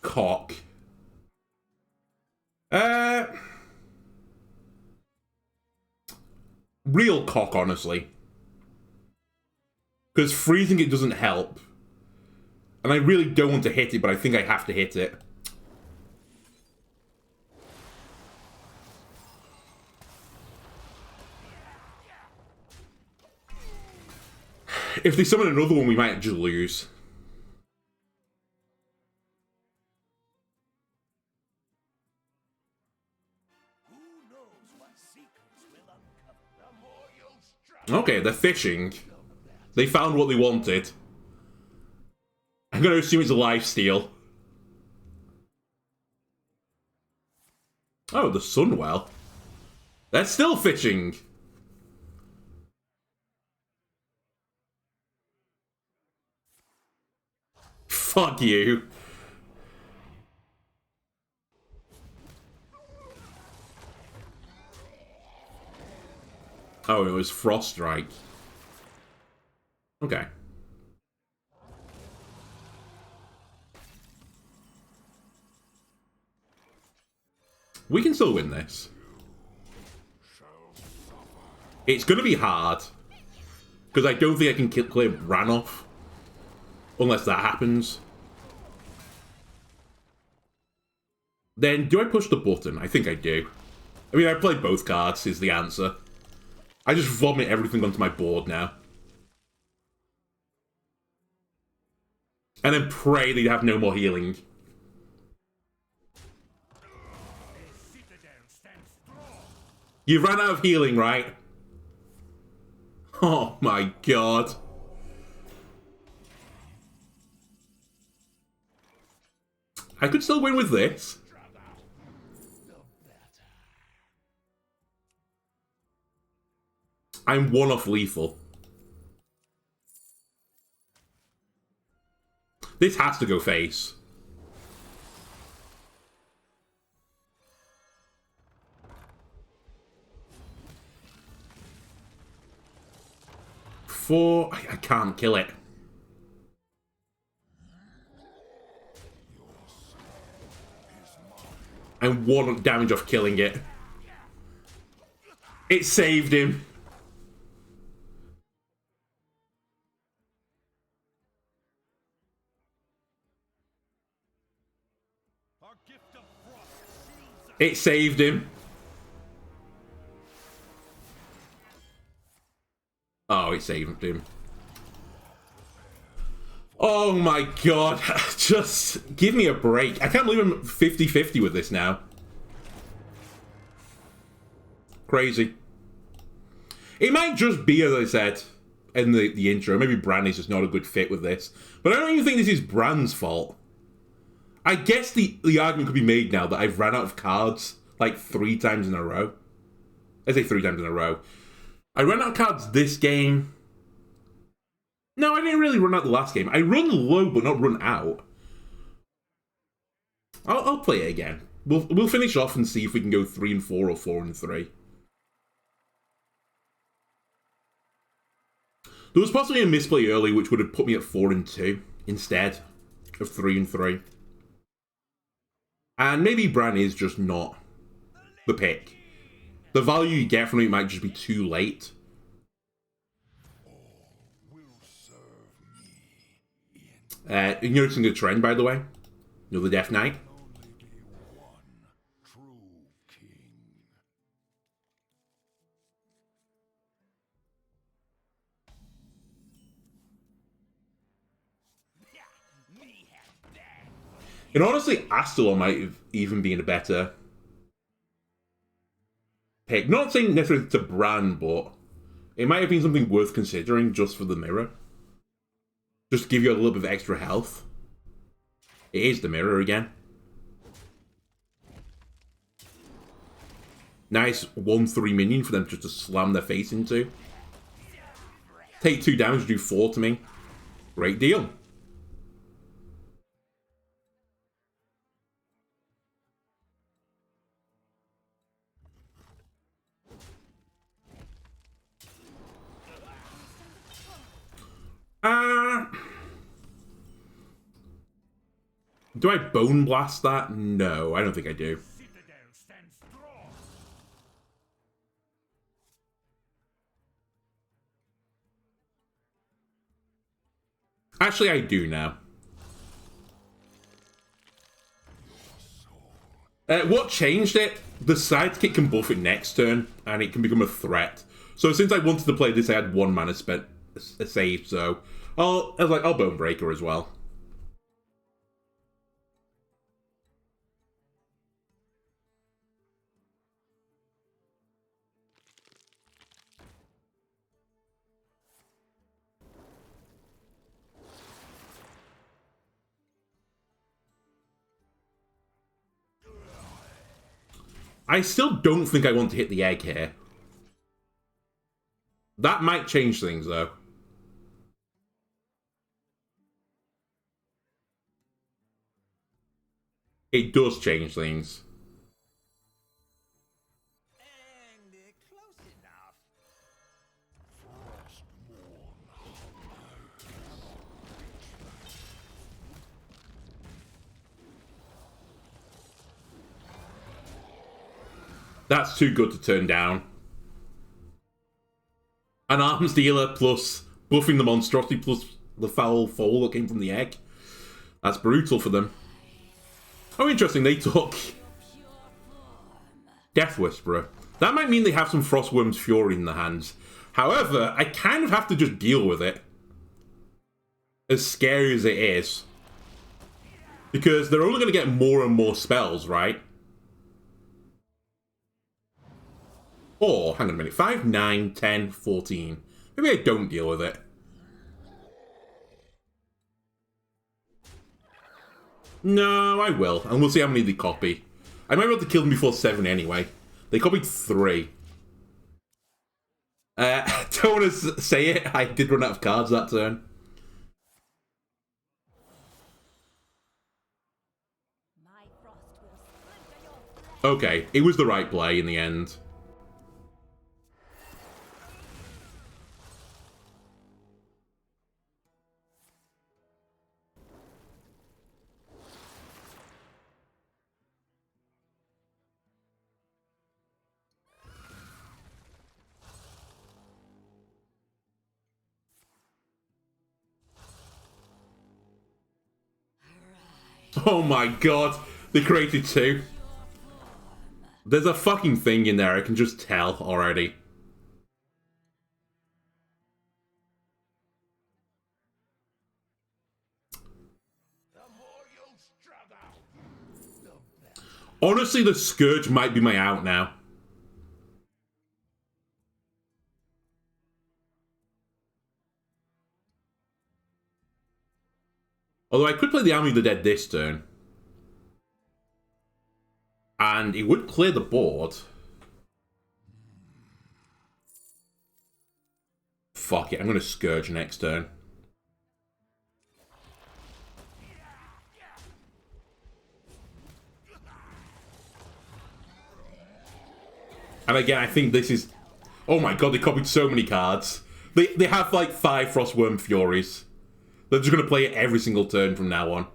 Speaker 1: Cock. Real cock, honestly. Because freezing it doesn't help. And I really don't want to hit it, but I think I have to hit it. If they summon another one, we might just lose. Okay, they're fishing. They found what they wanted. I'm going to assume it's a lifesteal. Oh, the Sunwell. They're still fishing. Fuck you. Oh, it was Frost Strike. Okay. We can still win this. It's going to be hard. Because I don't think I can clear Rannoff. Unless that happens. Then, do I push the button? I think I do. I mean, I played both cards, is the answer. I just vomit everything onto my board now. And then pray they'd have no more healing. You ran out of healing, right? Oh my god. I could still win with this. I'm 1 off lethal. This has to go face. I can't kill it. I'm 1 damage off killing it. It saved him. It saved him. Oh, it saved him. Oh my god. Just give me a break. I can't believe I'm 50-50 with this now. Crazy. It might just be, as I said in the intro, maybe Bran is just not a good fit with this. But I don't even think this is Bran's fault. I guess the argument could be made now that I've ran out of cards like 3 times in a row. I say 3 times in a row. I ran out of cards this game. No, I didn't really run out the last game. I run low, but not run out. I'll play it again. We'll finish off and see if we can go 3 and 4 or 4 and 3. There was possibly a misplay early, which would have put me at 4 and 2 instead of 3 and 3. And maybe Bran is just not the pick. The value you get from it might just be too late. You're noticing a trend, by the way? You're the Death Knight. And honestly, Astalon might have even been a better pick. Not saying necessarily to Bran, but it might have been something worth considering just for the mirror. Just to give you a little bit of extra health. It is the mirror again. Nice 1/3 minion for them just to slam their face into. Take 2 damage, do 4 to me. Great deal. Do I Bone Blast that? No, I don't think I do. Actually, I do now. What changed it? The sidekick can buff it next turn, and it can become a threat. So since I wanted to play this, I had 1 mana spent a save, so I was like, I'll Bone Breaker as well. I still don't think I want to hit the egg here. That might change things, though. It does change things.
Speaker 2: And close enough.
Speaker 1: That's too good to turn down. An arms dealer plus buffing the monstrosity plus the foul fall that came from the egg. That's brutal for them. Oh, interesting. They took Death Whisperer. That might mean they have some Frostworm's Fury in their hands. However, I kind of have to just deal with it. As scary as it is. Because they're only going to get more and more spells, right? Or, hang on a minute, 5, 9, 10, 14. Maybe I don't deal with it. No, I will. And we'll see how many they copy. I might be able to kill them before 7 anyway. They copied 3. Don't want to say it, I did run out of cards that turn. Okay, it was the right play in the end. Oh my god, they created 2. There's a fucking thing in there, I can just tell already. Honestly, the Scourge might be my out now. Although I could play the Army of the Dead this turn. And it would clear the board. Fuck it, I'm going to Scourge next turn. And again, I think this is... Oh my god, they copied so many cards. They have like 5 Frostworm Furies. They're just going to play it every single turn from now on.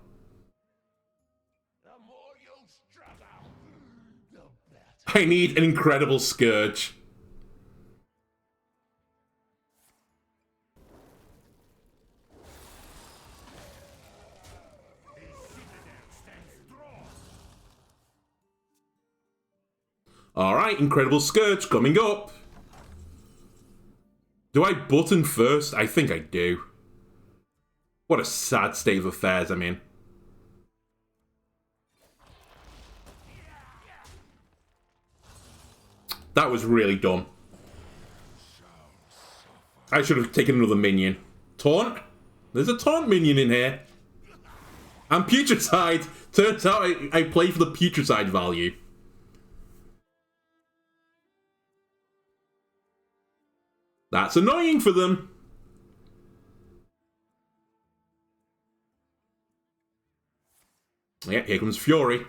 Speaker 1: I need an incredible Scourge. Alright, incredible Scourge coming up. Do I button first? I think I do. What a sad state of affairs I'm in. That was really dumb. I should have taken another minion. Taunt? There's a taunt minion in here. And Putricide. Turns out I play for the Putricide value. That's annoying for them. Yeah, here comes Fury.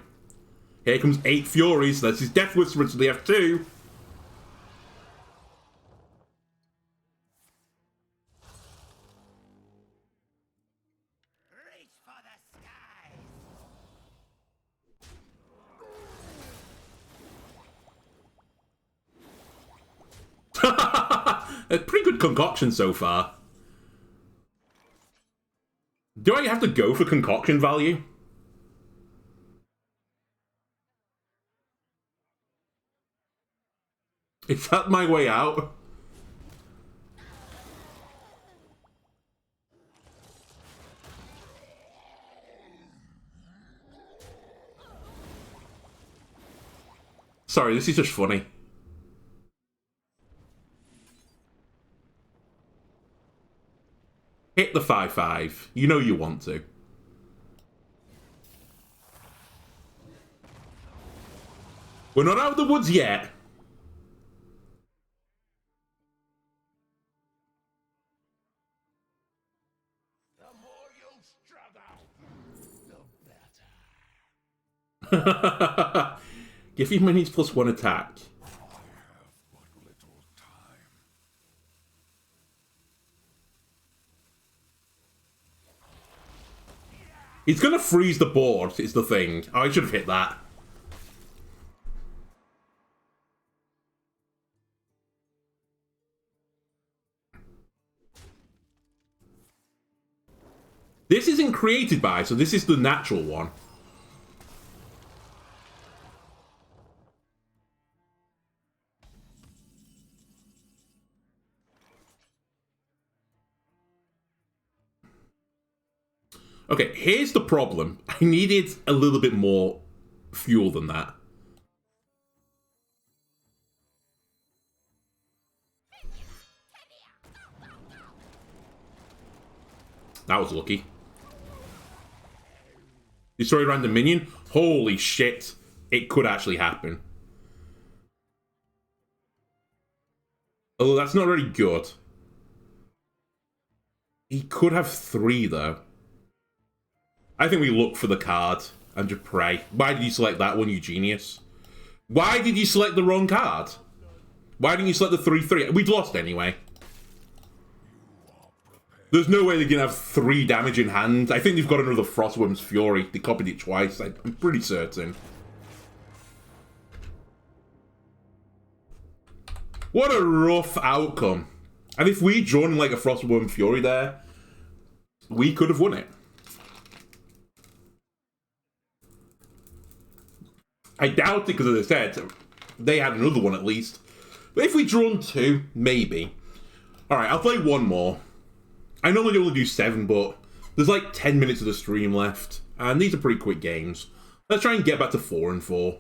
Speaker 1: Here comes 8 Furies. That's his Death Whisperer, so they have 2.
Speaker 2: Reach for the skies.
Speaker 1: A pretty good concoction so far. Do I have to go for concoction value? Is that my way out? Sorry, this is just funny. Hit the 5/5. You know you want to. We're not out of the woods yet.
Speaker 3: The more you struggle, the better.
Speaker 1: Give your minions +1 attack.
Speaker 3: I have but little time.
Speaker 1: He's gonna freeze the board, is the thing. Oh, I should have hit that. This isn't created by, so this is the natural one. Okay, here's the problem. I needed a little bit more fuel than that. That was lucky. Destroy a random minion? Holy shit. It could actually happen. Although that's not really good. He could have 3 though. I think we look for the card and just pray. Why did you select that one, you genius? Why did you select the wrong card? Why didn't you select the 3/3? We'd lost anyway. There's no way they're going to have 3 damage in hand. I think they've got another Frostworm's Fury. They copied it twice. I'm pretty certain. What a rough outcome. And if we'd drawn like a Frostworm Fury there, we could have won it. I doubt it because, as I said, they had another one at least. But if we'd drawn 2, maybe. Alright, I'll play one more. I normally only do 7, but there's like 10 minutes of the stream left. And these are pretty quick games. Let's try and get back to 4 and 4.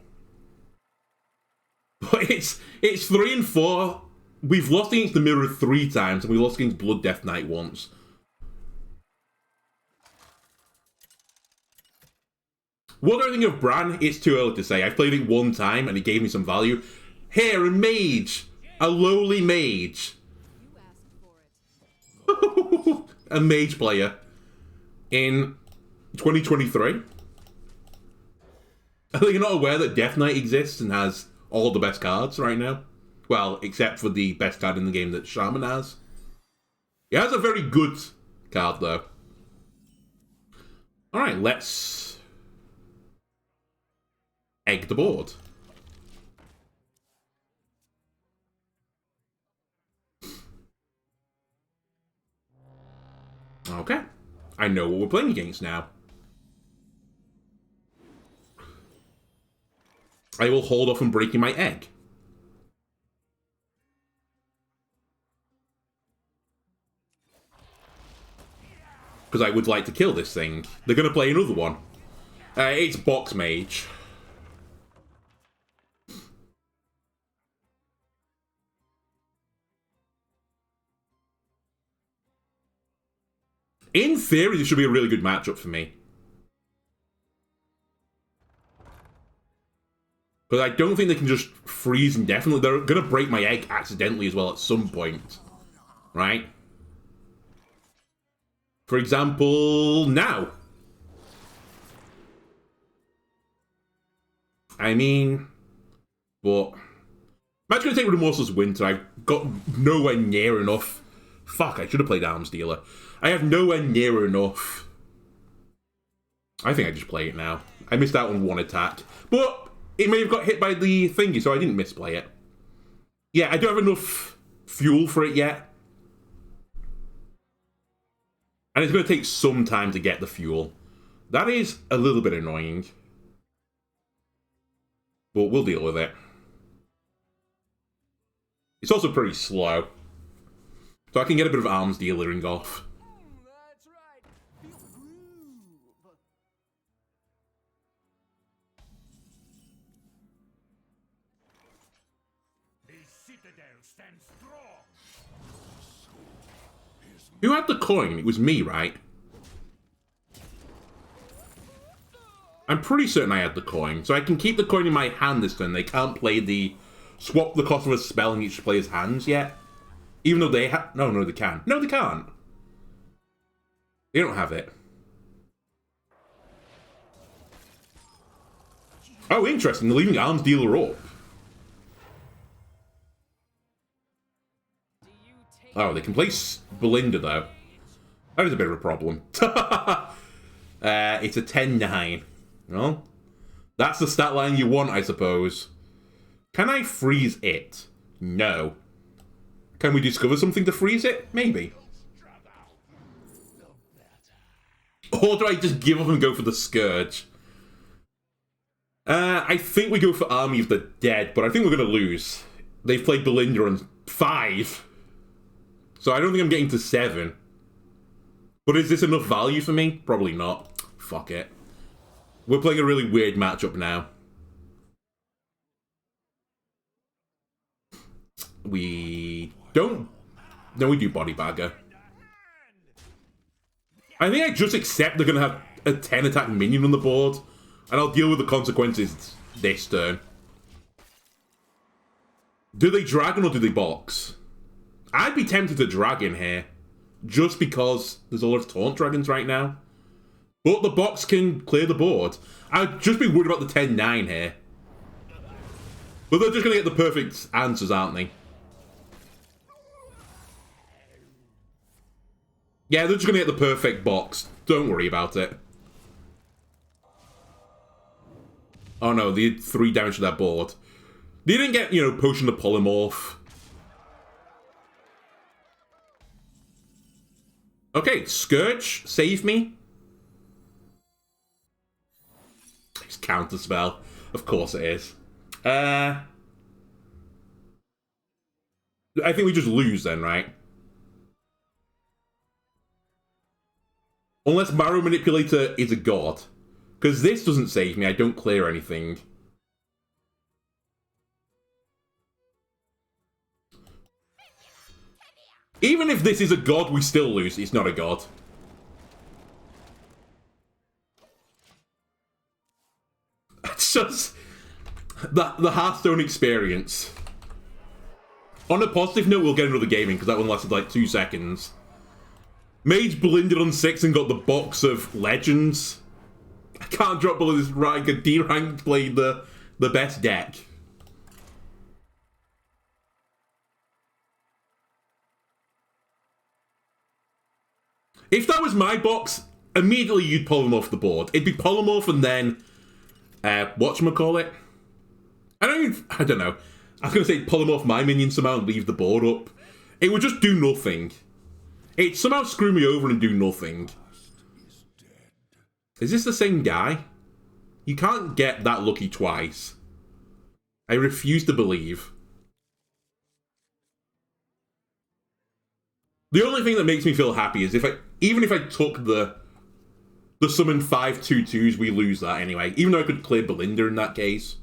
Speaker 1: But it's 3 and 4. We've lost against the Mirror 3 times, and we lost against Blood Death Knight once. What do I think of Bran? It's too early to say. I've played it one time and it gave me some value. Here, a mage. A lowly mage. A mage player. In 2023. I think you're not aware that Death Knight exists and has all the best cards right now. Well, except for the best card in the game that Shaman has. He has a very good card, though. Alright, let's egg the board. Okay. I know what we're playing against now. I will hold off on breaking my egg. Because I would like to kill this thing. They're going to play another one. It's Box Mage. In theory, this should be a really good matchup for me. But I don't think they can just freeze indefinitely. They're going to break my egg accidentally as well at some point. Right? For example, now. I mean... But... I'm actually going to take Remorseless Winter. I've got nowhere near enough... Fuck, I should have played Arms Dealer. I have nowhere near enough... I think I just play it now. I missed out on one attack. But... It may have got hit by the thingy, so I didn't misplay it. Yeah, I don't have enough fuel for it yet. And it's going to take some time to get the fuel. That is a little bit annoying. But we'll deal with it. It's also pretty slow. So I can get a bit of arms dealering off.
Speaker 2: That's right. Feel the groove.
Speaker 3: The citadel stands strong.
Speaker 1: Who had the coin? It was me, right? I'm pretty certain I had the coin. So I can keep the coin in my hand this turn. They can't play the... Swap the cost of a spell in each player's hands yet. Even though they have... No, they can. No, they can't. They don't have it. Oh, interesting. They're leaving Arms Dealer up. Oh, they can place Belinda, though. That is a bit of a problem. It's a 10-9. Well, that's the stat line you want, I suppose. Can I freeze it? No. Can we discover something to freeze it? Maybe. Or do I just give up and go for the Scourge? I think we go for Army of the Dead, but I think we're going to lose. They've played Belinda on 5. So I don't think I'm getting to 7. But is this enough value for me? Probably not. Fuck it. We're playing a really weird matchup now. We don't... No, we do Body Bagger. I think I just accept they're going to have a 10 attack minion on the board. And I'll deal with the consequences this turn. Do they Dragon or do they Box? I'd be tempted to Dragon here. Just because there's a lot of Taunt Dragons right now. But the Box can clear the board. I'd just be worried about the 10-9 here. But they're just going to get the perfect answers, aren't they? Yeah, they're just going to get the perfect box. Don't worry about it. Oh no, they did 3 damage to that board. They didn't get, Potion to Polymorph. Okay, Scourge, save me. It's Counterspell. Of course it is. I think we just lose then, right? Unless Marrow Manipulator is a god. Because this doesn't save me, I don't clear anything. Even if this is a god, we still lose. It's not a god. the Hearthstone experience. On a positive note, we'll get another game in, because that one lasted like 2 seconds. Mage blinded on 6 and got the box of legends. I can't drop below this rank. A D rank played the best deck. If that was my box, immediately you'd polymorph off the board. It'd be polymorph and then whatchamacallit? I don't know. I was gonna say polymorph my minion somehow and leave the board up. It would just do nothing. It'd somehow screw me over and do nothing. Is this the same guy? You can't get that lucky twice. I refuse to believe. The only thing that makes me feel happy is even if I took the summon 5/2/2s, we lose that anyway. Even though I could clear Belinda in that case.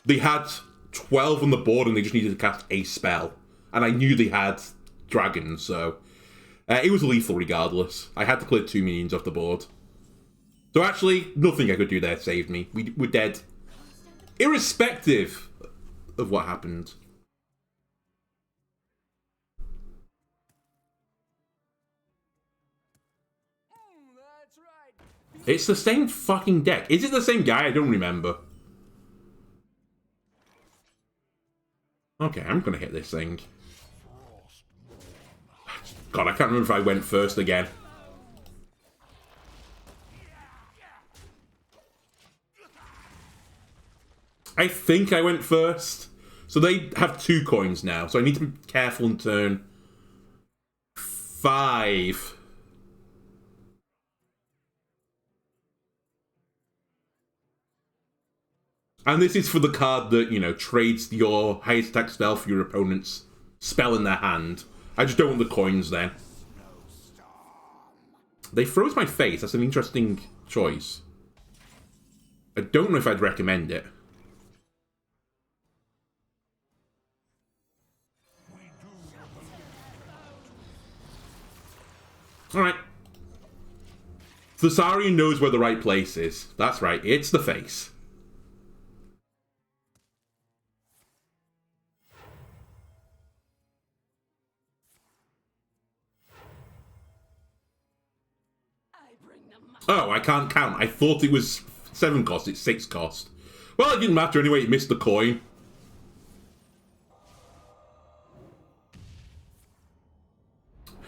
Speaker 1: They had 12 on the board and they just needed to cast a spell. And I knew they had dragons, so it was lethal regardless. I had to clear 2 minions off the board. So actually, nothing I could do there saved me. We're dead. Irrespective of what happened.
Speaker 2: That's right.
Speaker 1: It's the same fucking deck. Is it the same guy? I don't remember. Okay, I'm gonna hit this thing. God, I can't remember if I went first again. I think I went first. So they have 2 coins now. So I need to be careful in turn 5. And this is for the card that, you know, trades your highest attack spell for your opponent's spell in their hand. I just don't want the coins then. They froze my face. That's an interesting choice. I don't know if I'd recommend it. Alright. Thessarian knows where the right place is. That's right, it's the face. Oh, I can't count. I thought it was 7 cost, it's 6 cost. Well, it didn't matter anyway, it missed the coin.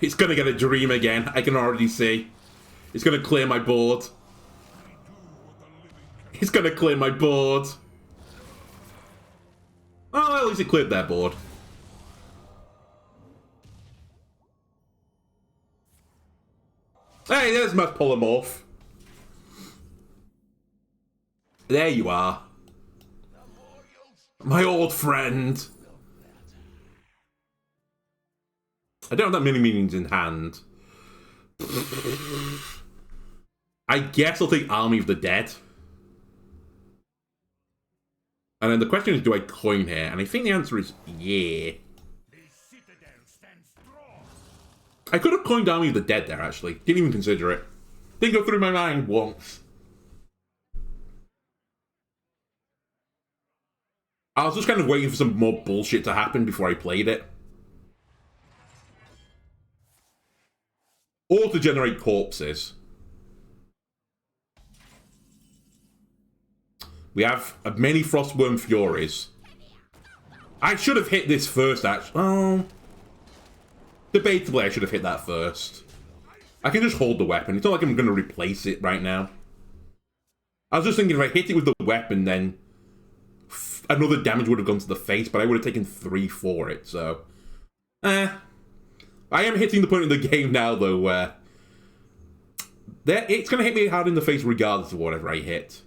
Speaker 1: It's gonna get a dream again, I can already see. It's gonna clear my board. It's gonna clear my board. Oh, at least it cleared their board. Hey, there's my polymorph. There you are. My old friend. I don't have that many minions in hand. I guess I'll take Army of the Dead. And then the question is, do I coin here? And I think the answer is yeah. I could have coined Army of the Dead there, actually. Didn't even consider it. Didn't go through my mind once. I was just kind of waiting for some more bullshit to happen before I played it. Or to generate corpses. We have many Frostworm Furies. I should have hit this first, actually. Well, debatably, I should have hit that first. I can just hold the weapon. It's not like I'm going to replace it right now. I was just thinking if I hit it with the weapon, then another damage would have gone to the face, but I would have taken 3 for it, so... I am hitting the point in the game now, though, where... it's going to hit me hard in the face regardless of whatever I hit.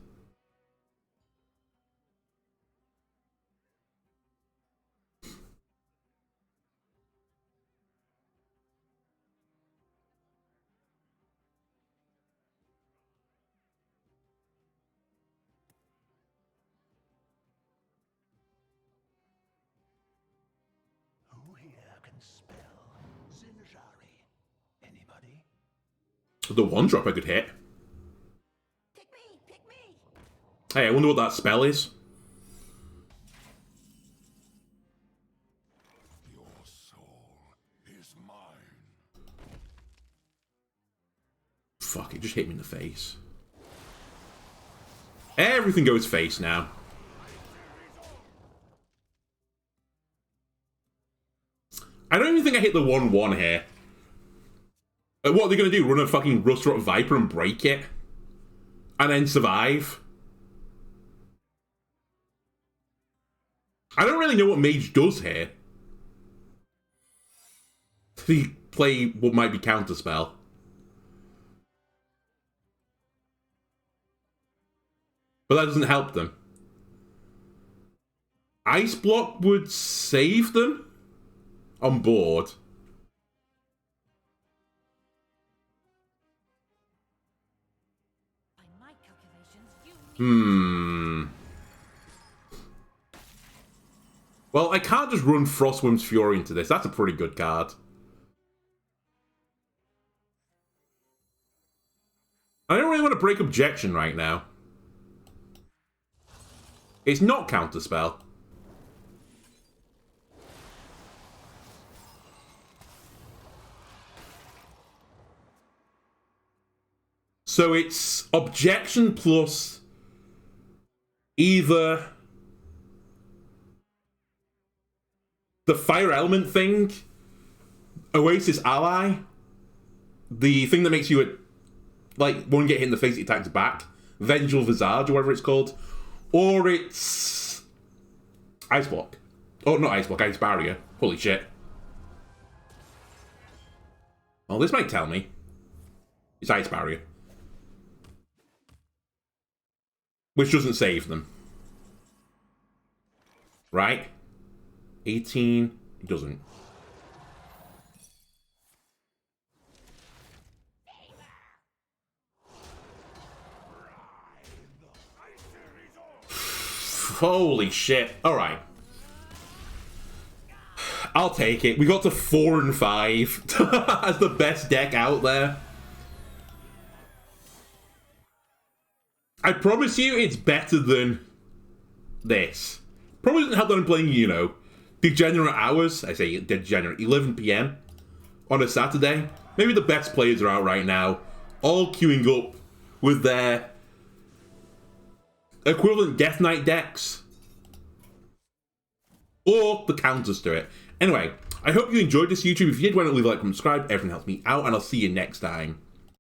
Speaker 1: The 1-drop I could hit.
Speaker 2: Pick me, pick me.
Speaker 1: Hey, I wonder what that spell is. it just hit me in the face. Everything goes face now. I don't even think I hit the 1-1 here. What are they going to do? Run a fucking Rustrot Viper and break it? And then survive? I don't really know what Mage does here. Did he play what might be Counterspell? But that doesn't help them. Ice Block would save them? On board.
Speaker 4: By my calculations, you
Speaker 1: Well, I can't just run Frostwyrm's Fury into this. That's a pretty good card. I don't really want to break Objection right now. It's not Counterspell. So it's Objection plus either the Fire Element thing, Oasis Ally, the thing that makes you, like, won't get hit in the face, it attacks back, Vengeful Visage or whatever it's called, or it's Ice Block. Oh, not Ice Block, Ice Barrier. Holy shit. Well, this might tell me. It's Ice Barrier. Which doesn't save them. Right? 18. It doesn't. Holy shit. Alright. I'll take it. We got to 4 and 5 as the best deck out there. I promise you it's better than this. Probably doesn't help that I'm playing, you know, Degenerate hours. I say Degenerate, 11 PM on a Saturday. Maybe the best players are out right now, all queuing up with their equivalent Death Knight decks. Or the counters to it. Anyway, I hope you enjoyed this YouTube. If you did, why not leave a like and subscribe? Everything helps me out, and I'll see you next time.